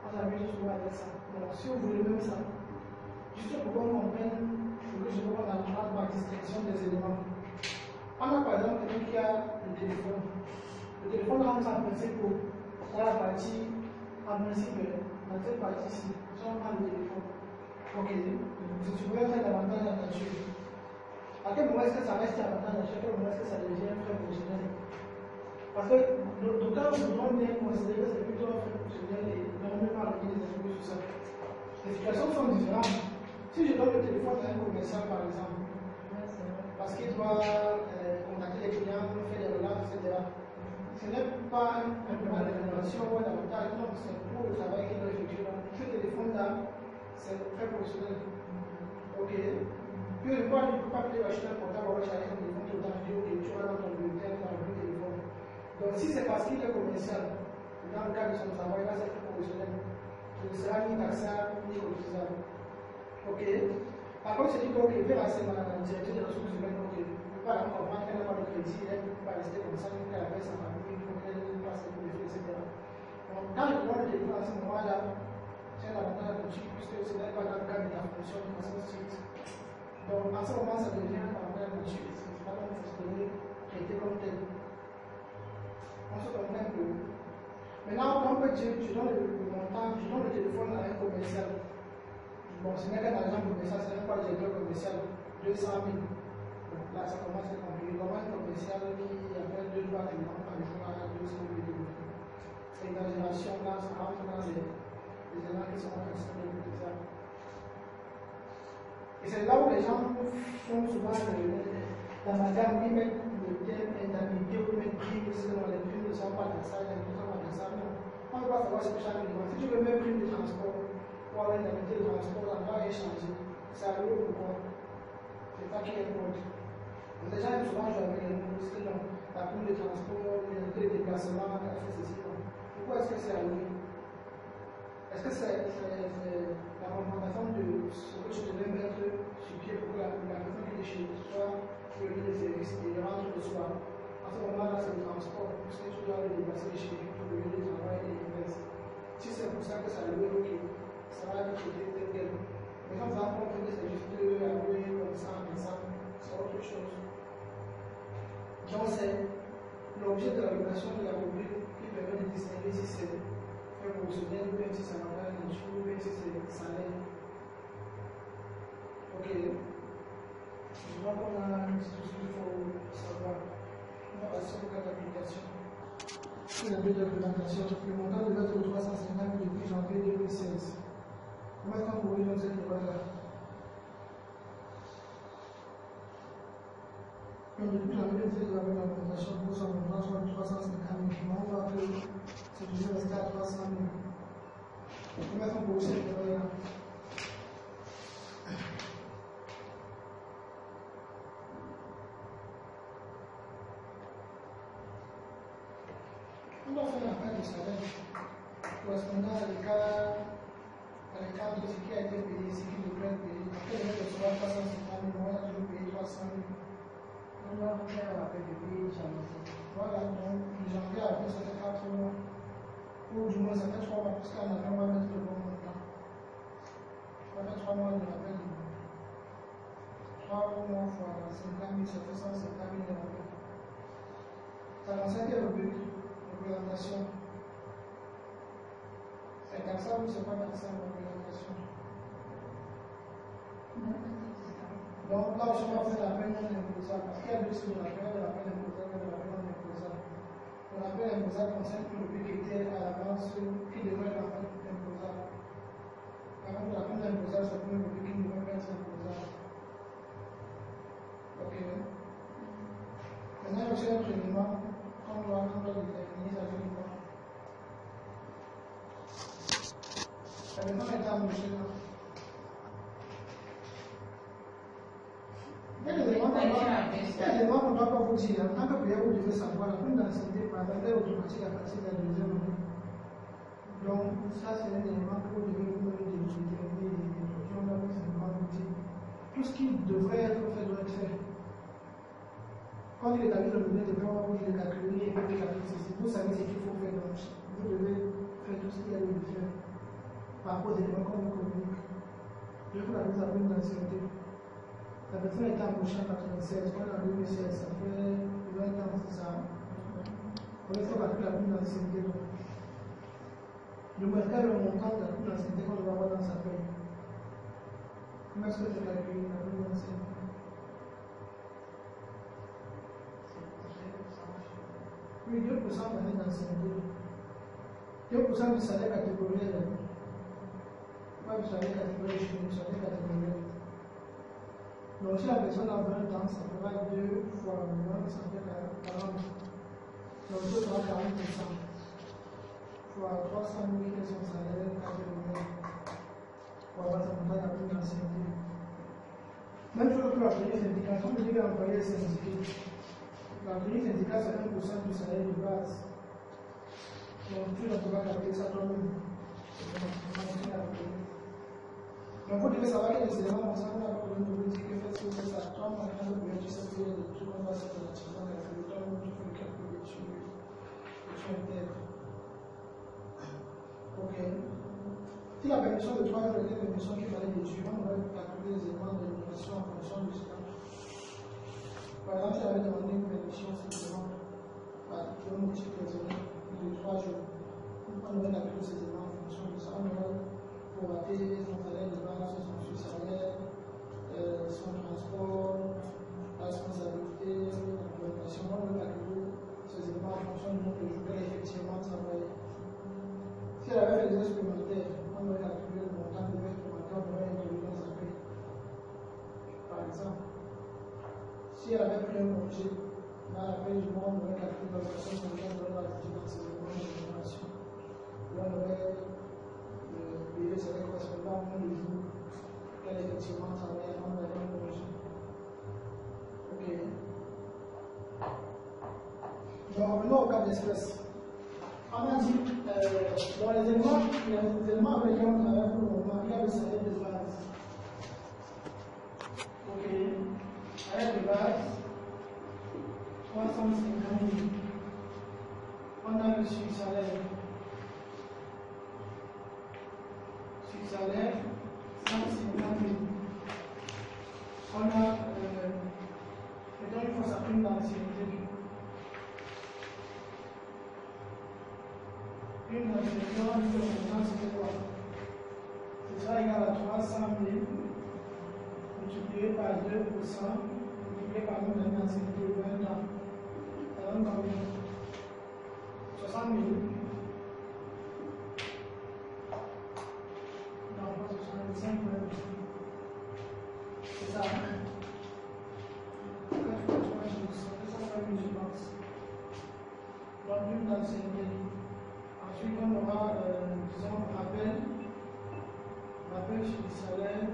On s'amuse souvent avec ça. Donc, si vous voulez même ça, juste pour qu'on comprenne, il faut que je vois la distinction des éléments. On a par exemple quelqu'un qui a le téléphone. Le téléphone rentre en principe dans la partie, en principe, dans cette partie-ci, si on prend le téléphone. Ok, si tu veux faire davantage en nature, à quel moment est-ce que ça reste avantage en nature, à quel moment est-ce que ça devient un frais professionnel? Parce que d'aucuns voudront bien considérer que c'est plutôt un frais professionnel et non même pas la des impôts sur ça. Les situations sont différentes. Si je donne le téléphone à un commercial, par exemple, parce qu'il doit contacter les clients, faire des relances, etc., ce n'est pas un problème de rémunération ou un avantage, non, c'est pour le travail qu'il doit effectuer. Donc, ce téléphone-là, c'est très professionnel. Ok. Puis, ne peut pas payer acheter un portable, on va charger son téléphone tout le temps, ok, tu vas dans ton bulletin, dans le téléphone. Donc, si c'est parce qu'il est commercial, dans le cadre de son travail, là, c'est très professionnel. Il ne sera ni taxable, ni cotisable. Ok. Par contre, c'est dit que, ok, vers la directrice des ressources humaines, ok, pas comprendre qu'elle n'a pas de crédit, elle ne peut pas rester comme ça, qu'elle avait sa famille, il faut qu'elle fasse ses profils, etc. Donc, dans le droit de téléphone, à ce moment-là, c'est un avantage là-dessus, puisque ce n'est pas dans le cadre de ta fonction de façon stricte. Donc, à ce moment, ça devient un avantage là-dessus, c'est pas donc fonctionner, traité comme tel. On se comprend un peu. Maintenant, quand on peut dire, je donne le montant, je donne le téléphone à un commercial. Bon, ce n'est qu'un agent commercial, ce n'est pas le directeur commercial, 200 000. Donc là, ça commence à être compliqué. Comment un commercial qui appelle 2 3 clients par exemple à 200 000 euros. C'est une exagération, là, ça rentre dans les éléments qui sont responsables de ça. Et c'est là où les gens font souvent la manière où ils mettent le terme indemnité ou mettre prime, selon les primes ne sont pas taxables, les primes ne sont pas taxables. Non. On ne peut pas savoir ce que chaque demande. Si tu veux même prime de transport, ou alors indemnité de transport, l'endroit est changé. C'est à l'eau pourquoi. C'est ça qui est compte. Les gens aiment souvent jouer avec les mots, parce que non, la prime de transport, l'indemnité de déplacement, elle fait ceci. Non. Pourquoi est-ce que c'est à l'eau? Est-ce que c'est la recommandation de ce que tu devais mettre sur pied pour que la personne qui est chez toi fournit les services et rentre le soir? À ce moment-là, c'est le transport, puisque tu dois le déplacer chez lui pour le lieu de travail et l'inverse. Si c'est pour ça que ça loue, ok, ça va être traité tel quel. Mais quand vous avez compris que c'est juste alloué comme ça, c'est autre chose. Donc, c'est l'objet de la location de la rubrique qui permet de distinguer si c'est fait fonctionner, ou bien si c'est un avantage nature, ou bien si c'est salaire. Ok. Je vois qu'on a tout ce qu'il faut savoir. On va passer au cas d'application. C'est la de présentation. Le montant de l'autre 350 depuis janvier 2016. Comment est-ce qu'on corrige dans cette loi-là? Donc, depuis janvier 2016, vous avez une augmentation pour son montant soit de 350 000. On voit que c'est toujours resté à 300 000. Comment est-ce qu'on corrige cette loi-là? On va faire un appel de salaire correspondant à l'écart de ce qui a été payé, ce qui devrait être payé. Après, on va recevoir 350 000, on va toujours payer 300 000. On va faire un appel de paye janvier. Voilà, donc de janvier à avril, ça fait 4 mois. Ou du moins, ça fait 3 mois, parce qu'en avril, on va mettre le bon montant. Ça fait 3 mois de rappel. 3 mois fois 50 000, ça fait 150 000 euros. Ça concerne le but. Représentation. C'est taxable ou c'est pas taxable la représentation? Donc là aussi on va faire la peine non imposable parce qu'il y a deux choses, la peine imposable et la peine non imposable. Donc la peine imposable concerne tout le but qui était à l'avance qui devrait être en fait imposable. Par contre la peine imposable c'est pour le but qui ne devrait pas être imposable. Ok. Maintenant il y a aussi un autre élément qu'on doit déterminer, ça veut dire quoi? L'élément est embauché là. Il y a des éléments qu'on ne doit pas vous dire. En tant que payeur, vous devez savoir la prime d'ancienneté, par exemple, est automatique à partir de la deuxième année. Donc, ça, c'est un élément que vous devez vous déterminer des questions là, c'est vraiment vous dire. Tout ce qui devrait être fait doit être fait. Quand il établit le budget, devrait vous le calculer et vous calculer ceci. Vous savez ce qu'il faut faire. Donc, vous devez faire tout ce qu'il y a de faire par rapport aux éléments qu'on vous communique. Je vous l'avais la prime d'ancienneté. La personne est embauchée en 1996, quand en 2016, ça fait 20 ans, c'est ça. On va faire la prime d'ancienneté. Le marquage le montant de la prime d'ancienneté qu'on doit avoir dans sa paye. Comment est-ce que c'est calculé la prime d'ancienneté? Oui, 2% d'année d'ancienneté. 2% du salaire catégoriel. Vous pas que j'avais catégorie chimique, j'avais catégorie. Donc si la personne a 20 ans, ça fera 2 fois 20, ça fait 40. Donc il faudra 40%. Fois 300 000 qui sont salaires, 4 000. Pour avoir sa montagne à plus d'ancienneté. Même chose pour la première syndication, on dit que l'employé est syndiqué. La première syndication, c'est 1% du salaire de base. Donc tu ne peux pas calculer ça toi-même. Donc vous devez savoir que les éléments ensemble, on n'a pas besoin de vous dire que faites ce que vous faites ça. Toi, maintenant, tu sais qu'il y a des trucs qu'on va faire relativement calculer. Toi-même, tu fais le calcul et tu intègres. Ok. Si la permission de 3 jours était une permission qu'il fallait déduire, on va calculer les éléments de rémunération en fonction du stage. Par exemple, si j'avais demandé une permission simplement, je vais multiplier les éléments de 3 jours. On aurait calculé ces éléments en fonction de ça. On aurait proraté son salaire de base, son sous-salaire, son transport, la responsabilité, la documentation. On aurait calculé ces éléments en fonction du nombre de jours qu'elle a effectivement travaillé. Si elle avait fait des heures supplémentaires, on aurait calculé le montant des heures supplémentaires, on aurait introduit dans sa paie. Par exemple, si elle avait pris un congé, dans la paie du mois, on aurait calculé dans la personne sur laquelle on aurait ajouté dans ses éléments de rémunération. Et on aurait payé le salaire correspondant au nombre de jours qu'elle a effectivement travaillé avant d'aller en congé. Ok. Donc, revenons au cas d'espèce. On a dit, dans les éléments avec lesquels on travaille pour le moment, il y a le salaire de base. Ok. Salaire de base, 350 000. On a le sur-salaire. Sur-salaire, 150 000. On a, mettons, il faut sa prime d'ancienneté. Une ancienneté, le montant, c'était quoi? Ce sera égal à 300 000 multiplié par 2%, multiplié par le nombre d'années d'ancienneté de 20 ans. Ça donne combien? 60 000. Non, pas 65 000. C'est ça. 4 fois 3, ça sera une dépense. Donc, une d'ancienneté. Ensuite, on aura, disons, rappel sur le salaire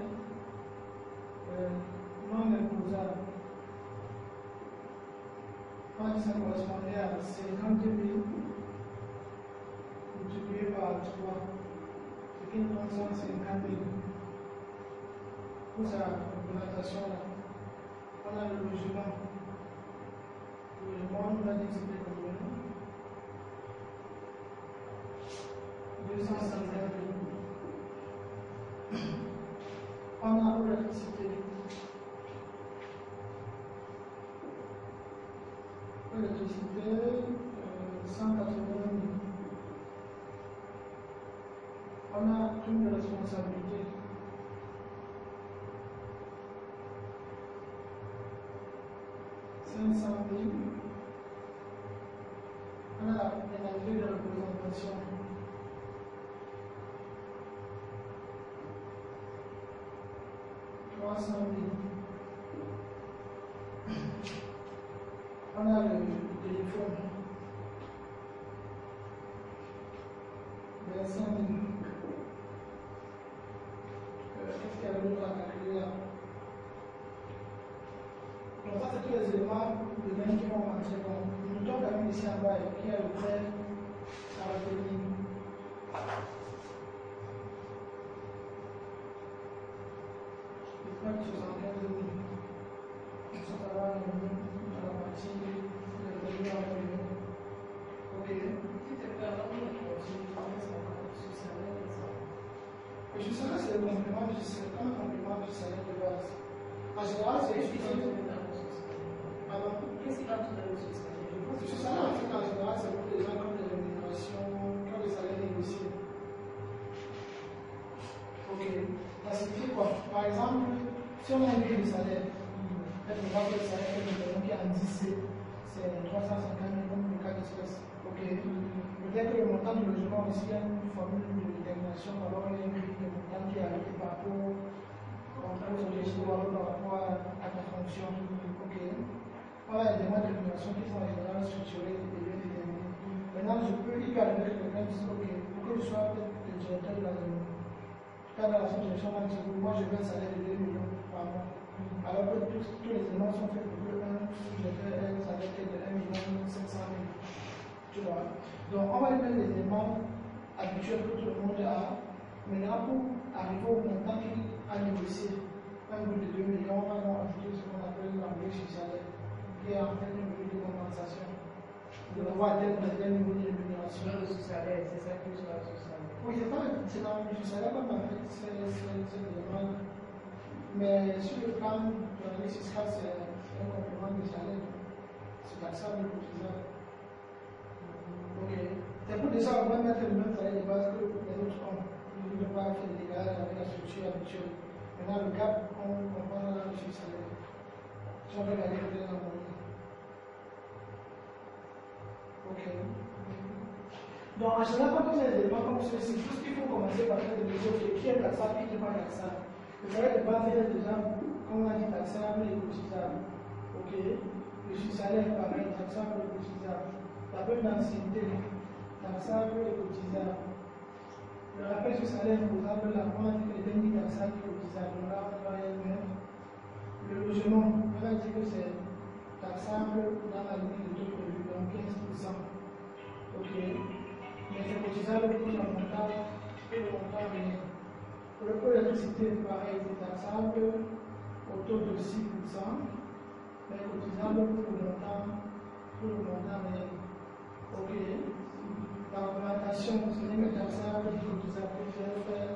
non imposable. On dit ça correspondait à 50 000 multiplié par 3, ce qui nous donne 150 000. Pour sa complémentation là, on a le logement. Le logement, on a dit que c'était combien? 250 000. On a l'électricité. L'électricité, 180 000. On a une responsabilité. $500 000. On a la pénalité de représentation. $300 000. On a le téléphone. 25 000. Qu'est-ce qu'il y a d'autre à calculer là? Donc ça, c'est tous les éléments de même qui vont rentrer. Donc, le mouton qui a mis ici en bas et qui a le prêt à retenir. Le prêt de 75 000. Ça va revenir à la partie de revenir à revenir. Ok. Si tu fais un autre, le salaire, c'est le complément du salaire de base. En général, c'est qu'est-ce qui va te donner le salaire? Le salaire, en fait, en général, c'est pour les gens comme les rémunérations, comme les salaires négociés. Ok. Ça signifie quoi? Par exemple, si on a une grille de salaire, on va faire le salaire qui est en 10C, c'est 350 000 comme le cas d'espèce. Ok. Peut-être que le montant du logement aussi a une formule de détermination, alors il y a une grille de montant qui est à 8%. fonction. Ok. Voilà, il y a des modes de rémunération qui sont en général structurés et bien déterminés. Maintenant, il peut arriver que quelqu'un dise ok, pour que je sois le directeur de la zone. Quand dans la sous-direction, moi je veux un salaire de 2 millions par mois. Alors que tous les éléments sont faits pour que un sous-directeur ait un salaire de 1 500 000. Tu vois. Donc on va mettre les éléments habituels que tout le monde a. Maintenant, pour arriver au montant qu'il a négocié, un bout de 2 millions, on va ajouter ce qu'on appelle l'enveloppe sur salaire, qui est en fait une mesure de compensation. De pouvoir atteindre un niveau de rémunération. Le sous-salaire, c'est ça que je vois sous-salaire. Oui, c'est dans le sous-salaire, comme en fait, c'est l'élément. Mais sur le plan de l'analyse fiscale, c'est un complément du salaire. C'est taxable et cotisable. Ok. C'est pour déjà on va mettre le même salaire de base que les autres hommes. Il ne peut pas faire des dégâts avec la structure habituelle. Maintenant, le gap, on comprend là sur le salaire. Si on veut regarder peut-être dans mon livre. Ok. Donc, en général, quand on a des éléments comme ceci, tout ce qu'il faut commencer par faire de mesures, qui est taxable et qui n'est pas taxable. Le salaire de base est déjà, comme on a dit, taxable et cotisable. Ok. Le sous-salaire, pareil, taxable et cotisable. La prime d'ancienneté, taxable et cotisable. Le rappel sur salaire imposable, la pointe, les techniques taxables et cotisables. Là, on va y mettre. Le logement, on va dire que c'est taxable dans la limite de taux prévu, donc 15%. Ok. Mais c'est cotisable pour le montant réel. Pour le coût d'électricité, pareil, c'est taxable au taux de 6%, mais cotisable pour le montant réel. Ok. La représentation, ce n'est que taxable et cotisable pour faire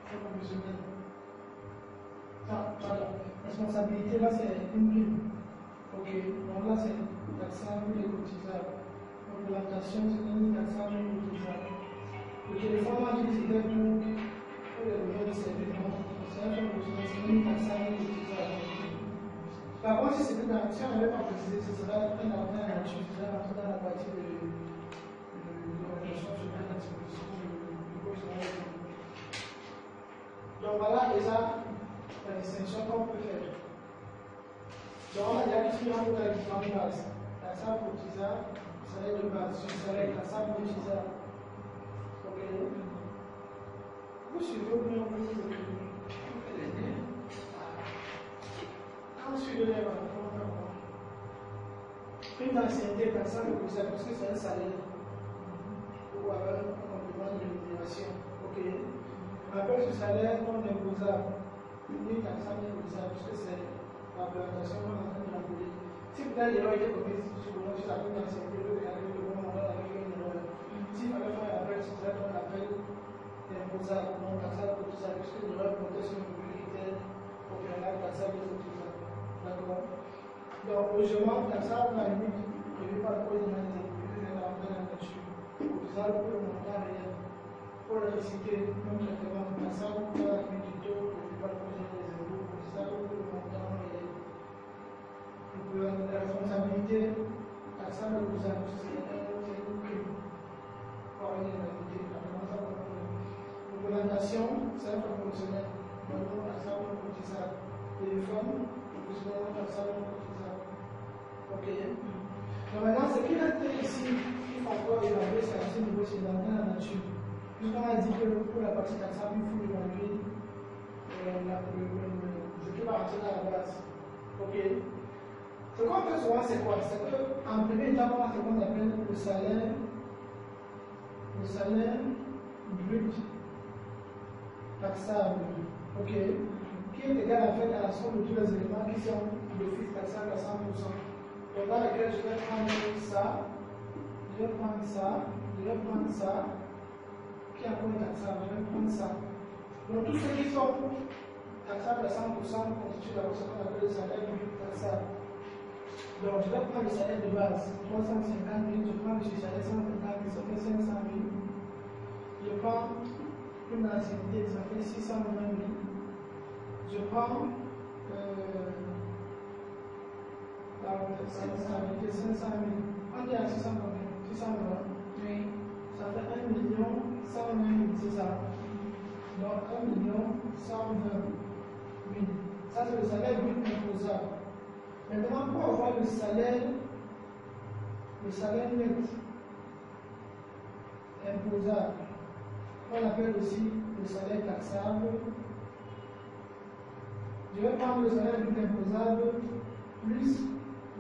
professionnel. Pardon. Responsabilité, là, c'est une prime. Ok. Donc là, c'est taxable et cotisable. Représentation, c'est une taxable et cotisable. Le téléphone, là, c'était pour les revenus de service. C'est une taxable et cotisable. Par contre, si on n'avait pas précisé, ce serait un avenir à la chose, ce serait rentrer dans la partie de l'organisation sur la disposition du professionnel. Donc voilà déjà la distinction qu'on peut faire. Donc on a déjà discuté entre les différentes bases. Taxable, cotisable, salaire de base, salaire, taxable, cotisable. Ok. Vous suivez ou bien vous faites les deux. Quand on suit le lèvres, on va faire quoi? Prime d'ancienneté, taxable, cotisable, parce que c'est un salaire. Ou alors un complément de rémunération. Ok. Rappel sur salaire non imposable. Ni taxable ni cotisable, parce que c'est la présentation qu'on est en train de rappeler. Si vous avez l'erreur été commise sur la prime d'ancienneté, vous regardez le bon moment avec une erreur. S'il fallait faire un appel sur salaire qu'on appelle imposable, non taxable, cotisable, parce que l'erreur portait sur le critère pour faire la taxable et cotisable. D'accord? Donc, logement taxable, à la limite, prévu par le code de l'humanité, prévu dans la nature. Cotisable pour le montant réel. Pour l'électricité, même traitement taxable pour la limite du taux, prévu par le code des impôts, cotisable pour le montant réel. La responsabilité taxable et cotisable, c'est une prime. Par une indemnité, représentation, c'est un proportionnel. Donc, taxable et cotisable. Téléphone, professionnel, taxable et cotisable. Ok. Donc maintenant, ce qui reste ici, il faut encore évaluer c'est à ce niveau, c'est dans la nature. Puisqu'on a dit que pour la partie taxable, il faut évaluer ce qui va rentrer dans la base. Ok. Ce qu'on fait souvent, c'est quoi? C'est qu'en premier état, on a ce qu'on appelle le salaire brut taxable. Ok. Qui est égal en fait à la somme de tous les éléments qui sont d'office taxables à 100%. Donc dans lequel je vais prendre ça, je vais prendre ça, je vais prendre ça, qui a quoi taxable, je vais prendre ça. Donc tous ceux qui sont taxables à 100% constituent d'abord ce qu'on appelle le salaire brut taxable. Donc je vais prendre le salaire de base, 350 000, je prends le salaire 150 000, ça fait 500 000. Je prends une ancienneté, ça fait 620 000. Je prends la responsabilité 500 000. On dit à 600 combien? 620. Oui. Ça fait 1 120 000, c'est ça. Donc 1 120 000. Ça, c'est le salaire brut imposable. Maintenant, pour avoir le salaire net imposable, on appelle aussi le salaire taxable. Je vais prendre le salaire net imposable plus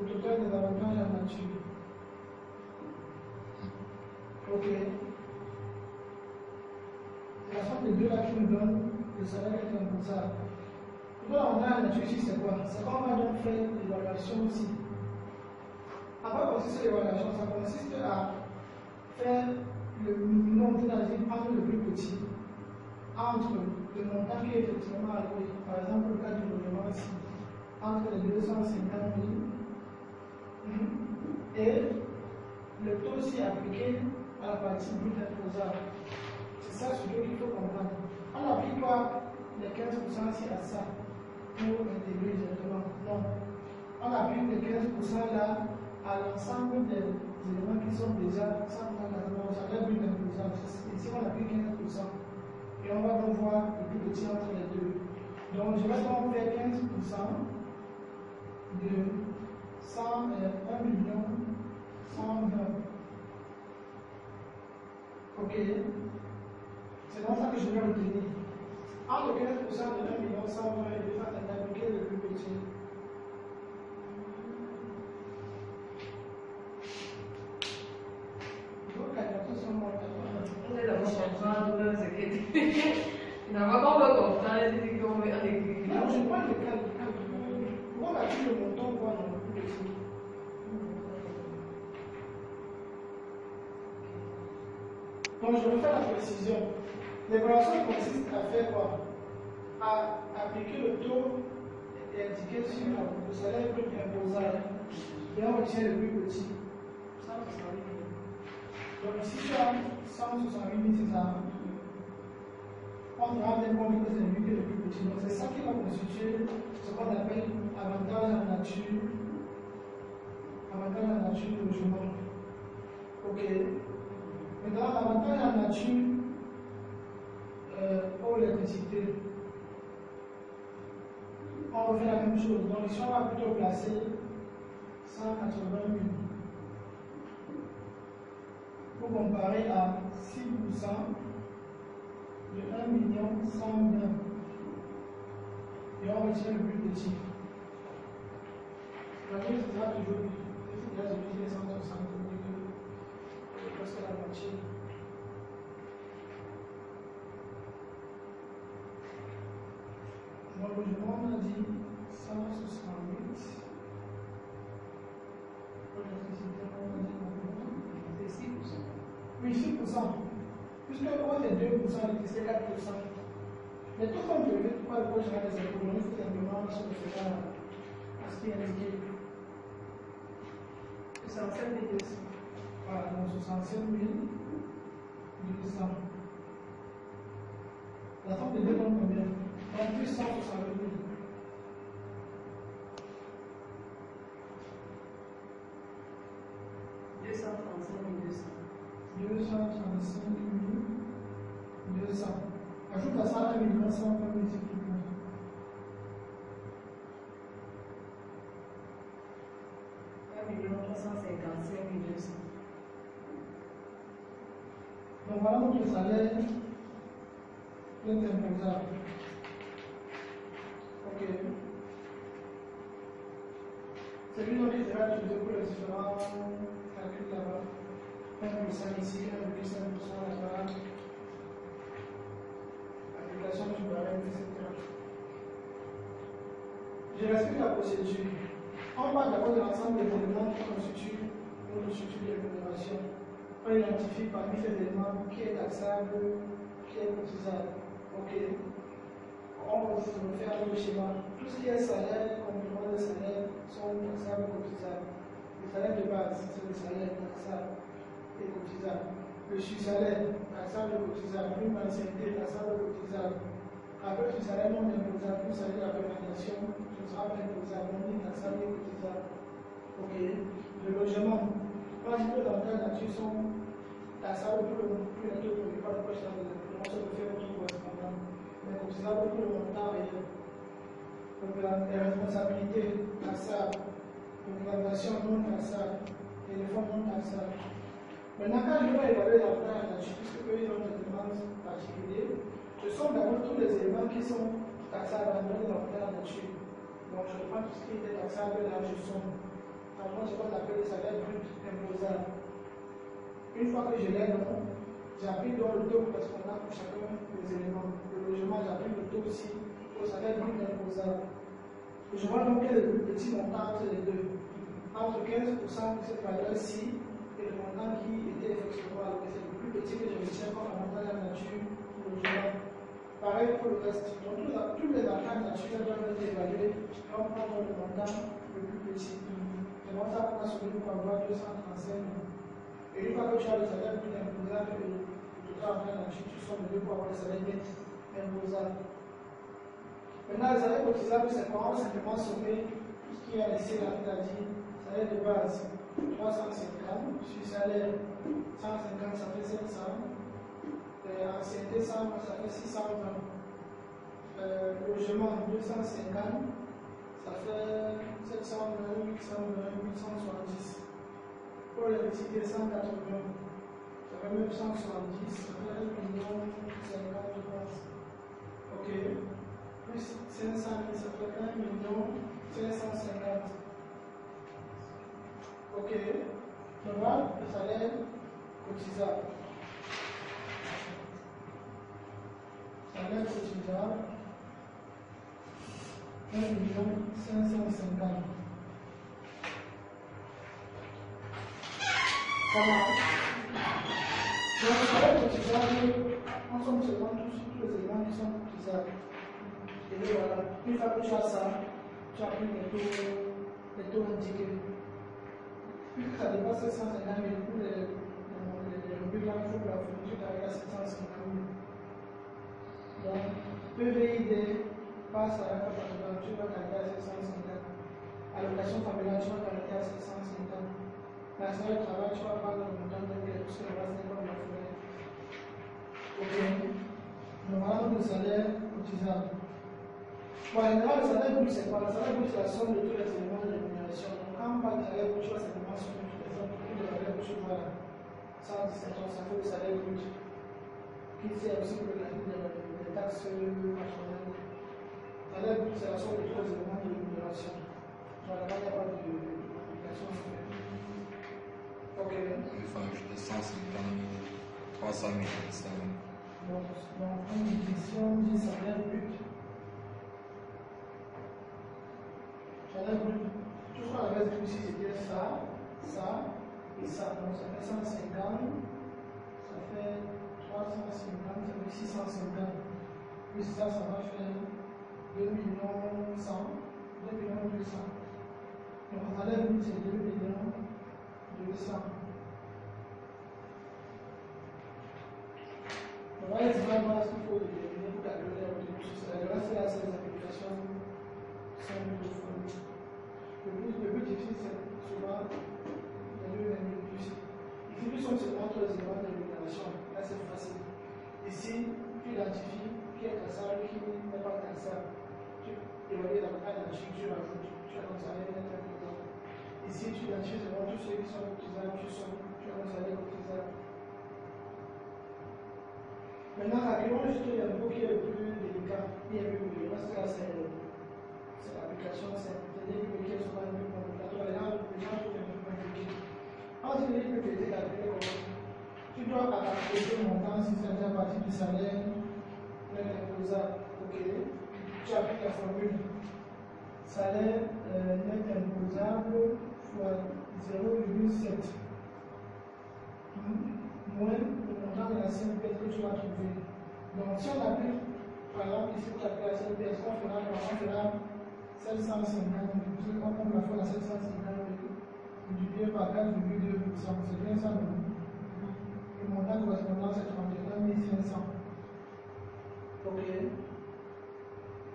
le total des avantages en nature. Ok. C'est la somme des deux là qui nous donne le salaire net imposable. Là, on a la nature ici, c'est quoi? C'est qu'on va donc faire l'évaluation aussi. À quoi consiste l'évaluation? Ça consiste à faire le minimum, c'est-à-dire prendre le plus petit entre le montant qui est effectivement alloué, par exemple le cas du logement ici, entre les 250 000 et le taux aussi appliqué à la partie brute imposable. C'est ça surtout qu'il faut comprendre. On n'applique pas les 15% ici à ça pour intégrer directement. Non. On applique les 15% là à l'ensemble des éléments qui sont déjà sans encadrement. Ça va brute imposable. Ici, on applique 15%. Et on va donc voir le plus petit entre les deux. Donc, je vais donc faire 15% de 1 million 120. Ok. C'est dans ça que je vais retenir. Entre 15% de 1 million 120 et de faire appliquer le plus petit. On est d'abord comprendre le secret. Finalement, on va comprendre les trucs qu'on met en écrit. Non, je prends le cas. Pourquoi vas-tu le montant voir dans le plus petit? Donc, je vais faire la précision. L'évaluation consiste à faire quoi? À appliquer le taux indiqué sur le salaire brut imposable. Et on retient le plus petit. 168 000. Donc, ici, tu as 168 000, c'est ça. On te rend compte que c'est lui qui est le plus petit. Donc, c'est ça qui va constituer ce qu'on appelle avantage en nature. Avantage en nature de logement. Ok. Maintenant, l'avantage en nature pour l'électricité. On refait la même chose. Donc, ici, on va plutôt placer 180 000 pour comparer à 6% de 1 million 120. Et on retient le plus petit. La chose sera toujours là, j'ai utilisé 160 presque la moitié. Donc, le logement, on a dit 168. Pour l'électricité, on a dit combien? C'est 6%. Oui, 6%. Puisque le compte est 2%, l'électricité 4%. Mais tout comme je le fais, pourquoi le coach général des impôts, il faut simplement se faire à ce qui est indiqué. 67 200. Voilà, donc 67 200. La somme des deux donne combien? Donc plus 160 000. Ajoute à ça 1 million 120 000 multiplications. 1 355 200. Donc voilà notre salaire net imposable. Ok. C'est lui qui sera utilisé pour les différents calculs là-bas. 1% ici, 1,5% là-bas. Application du barème, etc. Je respecte la procédure. On parle d'abord de l'ensemble des éléments qui constituent notre structure de rémunération. On identifie parmi ces éléments qui est taxable, qui est cotisable. Ok. On va faire le schéma. Tout ce qui est salaire, complément de salaire, sont taxables et cotisables. Le salaire de base, c'est le salaire taxable et cotisable. Le sur-salaire, taxable et cotisable. Prime d'ancienneté, taxable et cotisable. Après le salaire non imposable, le salaire de la prévention, ce sera pas imposable, non taxable et cotisable. Ok. Le logement. Quand je peux dans quelle nature sont taxables pour le taux produit par le poche de on se peut faire autre correspondant. Mais cotisable pour le montant réel. Donc les responsabilités taxables, l'augmentation non taxable et les fonds non taxables. Maintenant, quand je vais évaluer la valeur nature, puisque eux ils ont des demandes particulières, ce sont d'abord tous les éléments qui sont taxables dans la valeur nature. Donc je prends tout ce qui est taxable là, je somme. Alors, ce qu'on appelle le salaire brut imposable. Une fois que je l'ai, j'applique donc le taux correspondant pour chacun des éléments. Le logement, j'applique le taux aussi au salaire brut imposable. Je vois donc quel est le plus petit montant entre les deux. Entre 15% de cette valeur-ci et le montant qui était effectivement alloué. C'est le plus petit que je retiens comme avantage à la nature pour le logement. Pareil pour le reste. Donc, tous les avantages naturels doivent être évalués et on prend le montant le plus petit. C'est comme ça qu'on a soulevé pour avoir 235 euros. Et une fois que tu as le salaire brut imposable et le total avantage nature, tu sommes les deux pour avoir le salaire net imposable. Maintenant, le salaire cotisable, c'est quoi? On va simplement sommer tout ce qui est laissé là, c'est-à-dire salaire de base 350, sur salaire 150, ça fait 700, ancienneté 100, ça fait 620, logement 250, ça fait 720, 820, 870. Pour l'électricité 180, ça fait 970, ça fait 1 million 50, je pense. Ok. Plus 500 000, ça fait 1 million 550. Ok. Donc voilà le salaire cotisable. Salaire cotisable 1 million 550. Comment? Donc le salaire cotisable, en somme seulement tous les éléments qui sont cotisables. Et donc voilà, une fois que tu as ça, tu appliques les taux indiqués. Puisque ça dépasse 750 000, pour les revenus là, il faut que la fourniture t'arrive à 750 000. Donc, PVID passe à la capacité, tu vas t'arriver à 750. Allocation familiale, tu vas t'arriver à 750. La salle de travail, tu vas prendre le montant de quelque chose, le reste n'est pas fait. Ok. Donc voilà le salaire cotisable. Bon, en général, le salaire brut, c'est quoi? Le salaire brut, c'est la somme de tous les éléments de rémunération. Donc, quand on parle de salaire brut, tu vas simplement sommer tous les autres, tous les salaires brut, voilà. 117 ans, ça fait le salaire brut. Qui sert aussi pour le calcul des taxes personnelles. Le salaire brut, c'est la somme de tous les éléments de rémunération. Voilà, là, il n'y a pas de complication à faire. Ok. Il faut ajouter 150 000, 300 000, 500 000. Donc, une division du salaire brut. Salaire brut. Tout ce qu'on avait dit ici, c'était ça, ça et ça. Donc, ça fait 150, ça fait 350, ça fait 650. Plus ça, ça va faire 2 millions 100, 2 millions 200. Donc, le salaire brut, c'est 2 millions 200. Donc, voilà les différentes bases qu'il faut déterminer pour calculer la retenue sur salaire. Le reste, là, c'est les applications simples de formule. Le plus difficile, c'est souvent les deux mêmes plus. Ici, nous sommes seulement entre les éléments de rémunération. Là, c'est facile. Ici, tu identifies qui est taxable, qui n'est pas taxable. Tu évalues la nature, tu rajoutes, tu as un salaire net imposable. Ici, tu identifies seulement tous ceux qui sont cotisables, tu as un salaire cotisable. Maintenant, calculons juste le niveau qui est le plus délicat, IMUE, parce que là, c'est l'application simple. C'est-à-dire que les sont un peu complications. Les gens sont un peu compliqués. Quand tu dis que tu es calculé comment, tu dois adapter le montant si c'est à partir du salaire net imposable. Ok. Tu appliques la formule. Salaire net imposable fois 0,7. Moins le montant de la CNPS que tu vas trouver. Donc, si on applique, par exemple, ici, tu appliques la CNPS, on fera 750, on compte la fois la 750 multiplié par 4,2%. C'est bien ça, non? Le montant correspondant, c'est 31 500. Ok.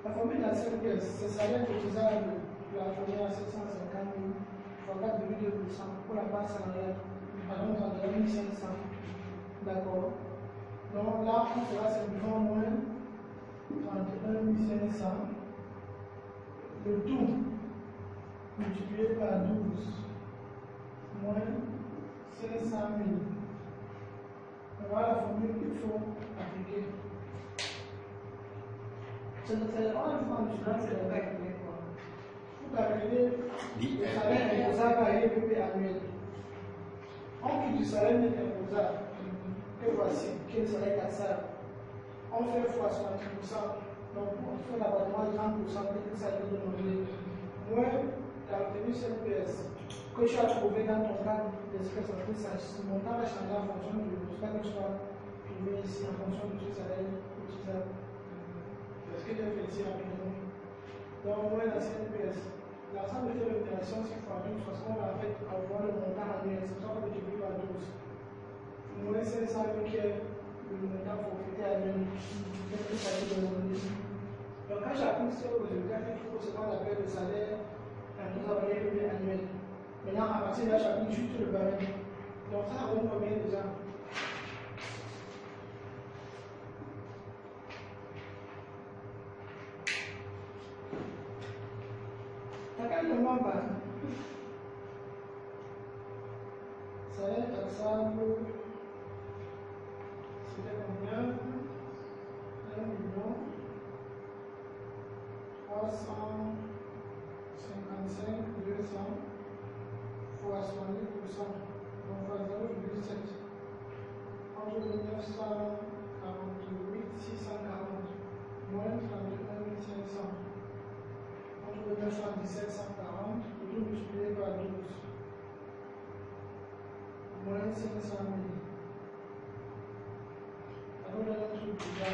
La formule de la CNPS, c'est salaire cotisable plafonné à 750 000 fois 4,2% pour la base salariale. Pardon, 31 500. D'accord. Donc là, on fera simplement moins 31 500 le tout multiplié par 12 moins 500 000. Voilà la formule qu'il faut appliquer. C'est le temps du Donc, c'est le calculer quoi? pour calculer le salaire imposable à IEPP annuel. On quitte du salaire net imposable, que voici, qui est le salaire taxable. On fait fois 70%, donc on fait l'abattement de 30%, que ça veut demander. Moins la retenue CNPS que tu as trouvé dans ton cadre d'espèce en fait, ce montant va changer en fonction du résultat que tu as trouvé ici, en fonction de ton salaire cotisable. Est-ce que tu as fait ici rapidement? Donc, moins la CNPS. L'ensemble de tes rémunérations, c'est fois 12, parce qu'on va en fait avoir le montant annuel, c'est ça qu'on multiplie par 12. Moins 500 000 qui est le montant forfaité annuel. Qu'est-ce que ça veut demander? Donc, quand j'applique ce résultat, il faut ce qu'on appelle le salaire annuel. Maintenant, à partir de là, j'applique juste le barème. Donc, ça donne combien déjà? T'as qu'à le moment bas. Salaire taxable, c'était combien? 1 355 200 fois 70%, donc fois 0,7. Entre 948 640 moins 31 500. Entre 917 140, tout multiplié par 12. Moins 500 000. Alors là, on trouve déjà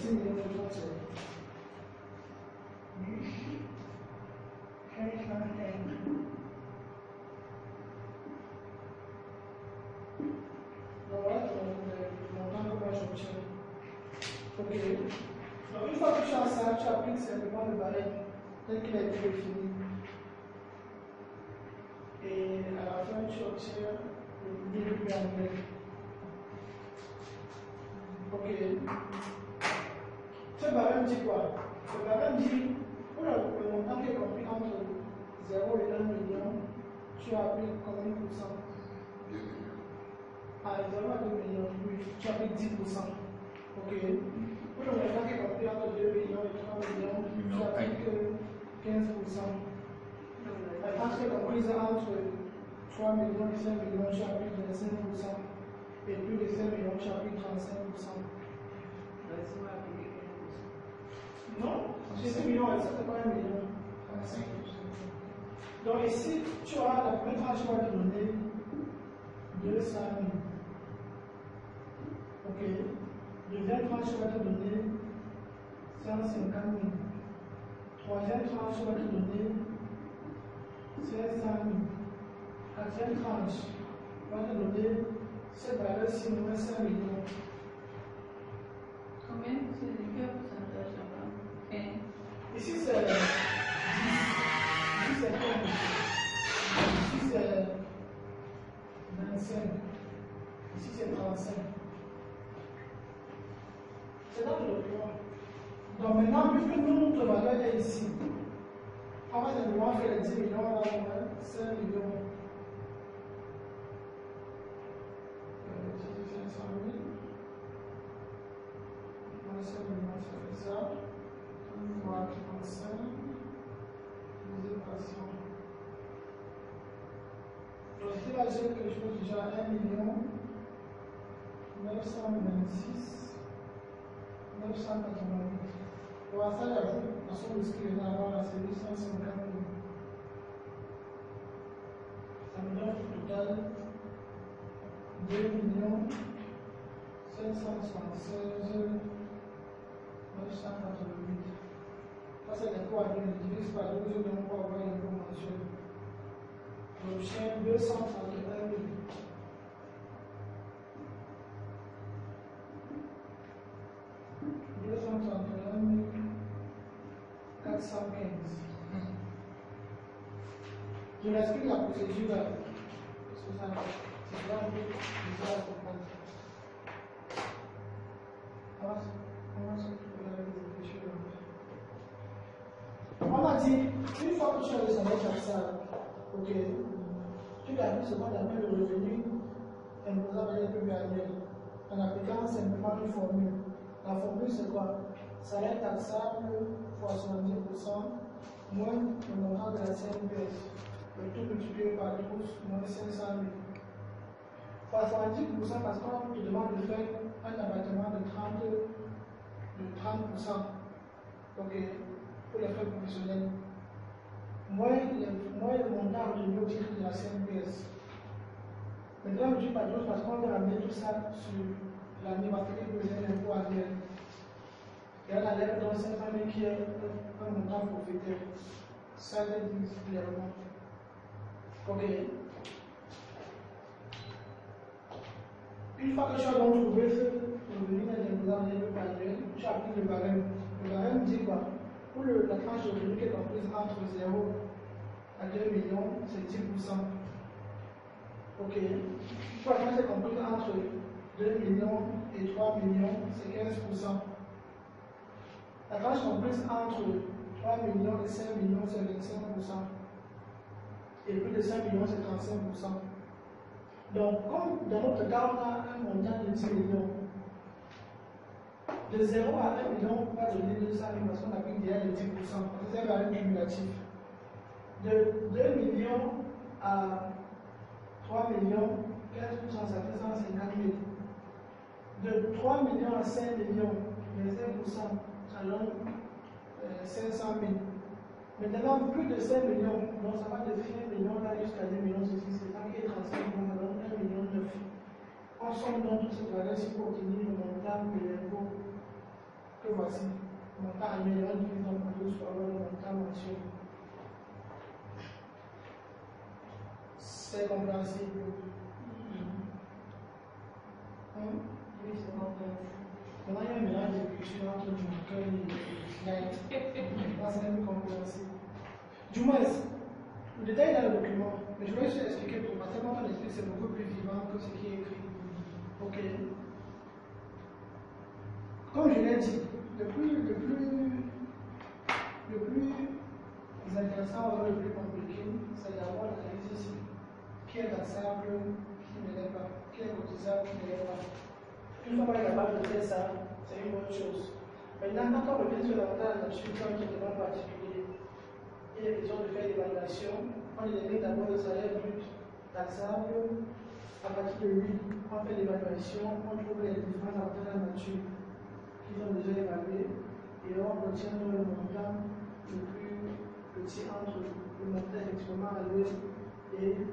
10 millions de dollars. Donc voilà ton montant que moi j'obtiens. Ok. Donc une fois que tu as ça, tu appliques simplement le barème tel qu'il a été défini. Et à la fin, tu obtiens le début annuel. Ok. Ce barème dit quoi? Ce barème dit, pour le montant qui est compris entre 0 et 1 million, tu appliques combien de pourcents? 2 millions. À 0 à 2 millions, oui, tu appliques 10%. Ok. Pour le montant qui est compris entre 2 millions et 3 millions, tu appliques 15%. La taxe qui est comprise entre 3 millions et 5 millions, tu appliques 25%. Et plus de 5 millions, tu appliques 35%. Non, c'est 5 millions, ça fait pas 1 million. 35%. Donc ici, tu auras la première tranche qui va te donner 200 000. Ok. Deuxième tranche va te donner 150 000. Troisième tranche va te donner 500 000. Quatrième tranche va te donner cette valeur-ci moins 5 millions. Combien? C'est de quel pourcentage là-bas? Ici c'est 10. Ici c'est 15. Ici c'est 25. Ici c'est 35. C'est dans le document. Donc maintenant, puisque notre valeur est ici, on va simplement faire les 10 millions, là, 5 millions. 500 000. Moins 5 millions, ça fait ça. 1 fois 35. Divisé par 100. Donc ici, là, j'ai quelque chose déjà 1 million 926 988. Pour ça, il y a une façon de scrire avant la série 150 000. Ça me donne au total 2 576 988. Ça, c'est l'impôt annuel. Je divise par 12 donc pour avoir l'impôt mensuel. J'obtiens 231 000. 231 415. Je l'explique la procédure là. C'est là un peu bizarre à comprendre. On va se réfléchir. On a dit, une fois que tu as le salaire taxable, ok, tu calcules ce qu'on appelle le revenu imposable à l'impôt annuel en appliquant simplement une formule. La formule c'est quoi? Salaire taxable fois 70% moins le montant de la CNPS, le tout multiplié par 12 moins 500 000. Fois 70% parce qu'on te demande de faire un abattement de 30%, ok, pour les frais professionnels. Moins le montant retenu au titre de la CNPS. Maintenant, je ne dis pas 12 parce qu'on va ramener tout ça sur l'année matérielle pour les impôts annuels. Et on a l'air dans 500 000 qui est un montant forfaitaire. Ça, je dis clairement. Ok. Une fois que tu as donc trouvé ce revenu imposable annuel, tu appliques le barème. Le barème dit quoi? Pour la tranche de revenu qui est comprise entre 0 à 2 millions, c'est 10%. Ok. Pour la tranche qui est comprise entre 2 millions et 3 millions, c'est 15%. La tranche comprise entre 3 millions et 5 millions, c'est 25%. Et plus de 5 millions, c'est 35%. Donc, comme dans notre cas, on a un montant de 10 millions, de 0 à 1 million, on va donner 200 000 parce qu'on applique déjà les 10%. C'est un barème cumulatif. De 2 millions à 3 millions, 15%, ça fait 150 000. De 3 millions à 5 millions, 25%, ça donne 500 000. Maintenant, plus de 5 millions, donc ça va de 1 million là jusqu'à 2 millions, c'est ça qui est 35 millions, ça donne 1 million 9. On somme donc toute cette valeur pour obtenir le montant de l'impôt que voici. Le montant annuel, on divise donc par 12 pour avoir le montant mensuel. C'est compréhensible. Oui, c'est compréhensible. Maintenant, il y a un mélange d'écriture entre du marqueur et du slide. Là, c'est un peu compréhensible. Du moins, le détail est dans le document, mais je vais juste expliquer pour moi. Tellement ton esprit, c'est beaucoup plus vivant que ce qui est écrit. Ok. Comme je l'ai dit, le plus intéressant ou le plus compliqué, c'est d'avoir l'analyse ici. Qui est taxable, qui ne l'est pas. Qui est cotisable, qui ne l'est pas. Une fois qu'on est capable de faire ça, c'est une bonne chose. Maintenant, quand on revient sur l'avantage là-dessus, comme qui est vraiment particulier, il est question de faire l'évaluation. On élimine d'abord le salaire brut taxable. À partir de lui, on fait l'évaluation, on trouve les différents avantages de la nature qui sont déjà évalués et on retient le montant le plus petit entre le montant effectivement alloué et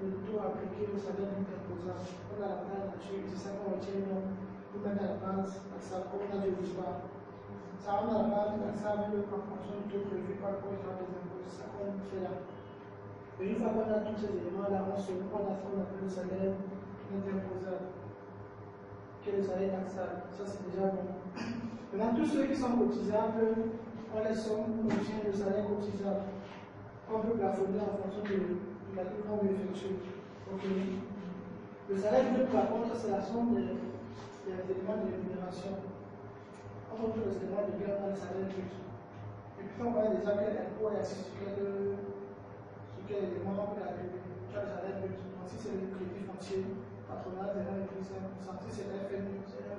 le taux appliqué au salaire brut imposable. On a l'avantage de la nature, c'est ça qu'on retient donc pour mettre à la base taxable, comme on a dit au départ. Ça rentre à la base taxable en fonction du taux prévu par le code général des impôts, c'est ça qu'on fait là. Et une fois qu'on a tous ces éléments-là, on a ce qu'on appelle le salaire imposable, qui est le salaire taxable. Ça, c'est déjà bon. Maintenant, tous ceux qui sont cotisables, on les somme, on obtient le salaire cotisable. On peut plafonner en fonction de la calcul qu'on veut effectuer. Ok. Le salaire brut, par contre, c'est la somme des éléments de rémunération. On retrouve les éléments de gain dans le salaire brut. Et puis, on voit déjà quel impôt est assis sur quel élément on peut calculer. Tu as le salaire brut. Donc, si c'est le crédit foncier, patronat, 0,5%. Si c'est l'FNU, c'est 1%.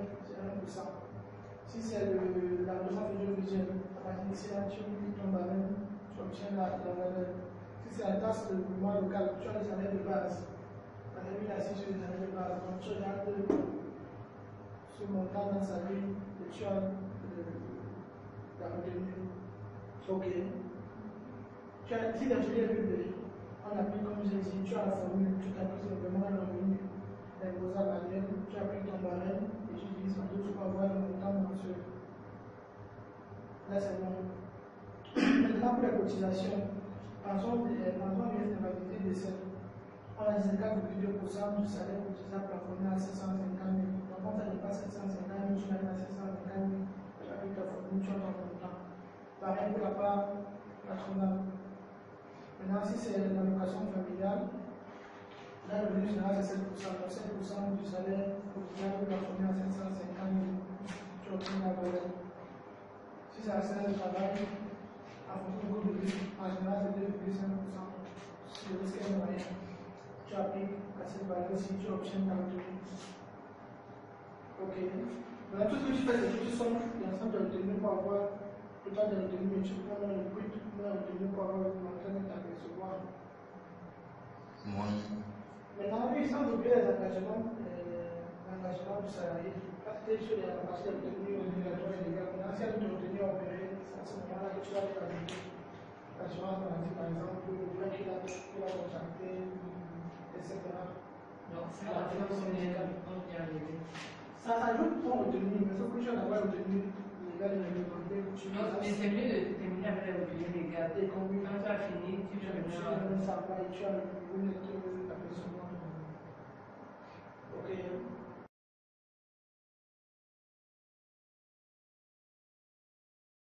Si c'est la redevance audiovisuelle, à partir d'ici là, tu tombes à même, tu obtiens la valeur. Si c'est la taxe de mouvement local, tu as le salaire de base. La rémunération est assise sur le salaire de base. Donc, tu regardes ce montant dans sa vie et tu as la retenue. Ok. Si dans le public, on applique comme j'ai dit, tu as la formule, tu t'appliques simplement le revenu imposable annuel, tu appliques ton barème et tu divises par 12 pour avoir le montant mensuel. Là, c'est bon. Maintenant, pour les cotisations, pensons bien l'invalidité décès. On a 14,2% du salaire cotisable plafonné à 750 000. Donc, quand ça dépasse 750 000, tu mets à 750 000, tu appliques ta formule, tu as ton montant. Pareil pour la part patronale. Maintenant, si c'est l'allocation familiale, là, le revenu général, c'est 7%. Donc, 7% du salaire cotisable plafonné à 750 000. Tu obtiens la valeur. Si c'est la salaire de travail, en fonction du groupe de risque, en général c'est 2,5%. Si le risque est moyen, tu appliques à cette valeur si tu obtiens ta retenue. Ok. Maintenant, tout ce que tu fais, c'est que tu sommes l'ensemble de retenue pour avoir le temps de retenue, mais tu prends le brut de la retenue pour avoir le montant de ta recevoir. Maintenant, oui, sans oublier les engagements du salarié. Parce que sur la partie de retenue obligatoire et légale, maintenant, s'il y a une retenue à opérer, c'est à ce moment-là que tu vas faire l'assurance maladie, par exemple, le plan qu'il a contracté, etc. Donc, c'est la fonction légale, on vient l'aider. Ça ajoute ton retenue, mais sauf que tu vas avoir retenue légale et réglementée. Mais c'est mieux de terminer avec la retenue légale. Et quand tu as fini, tu as le savoir et tu as le niveau de ta personne. Ok.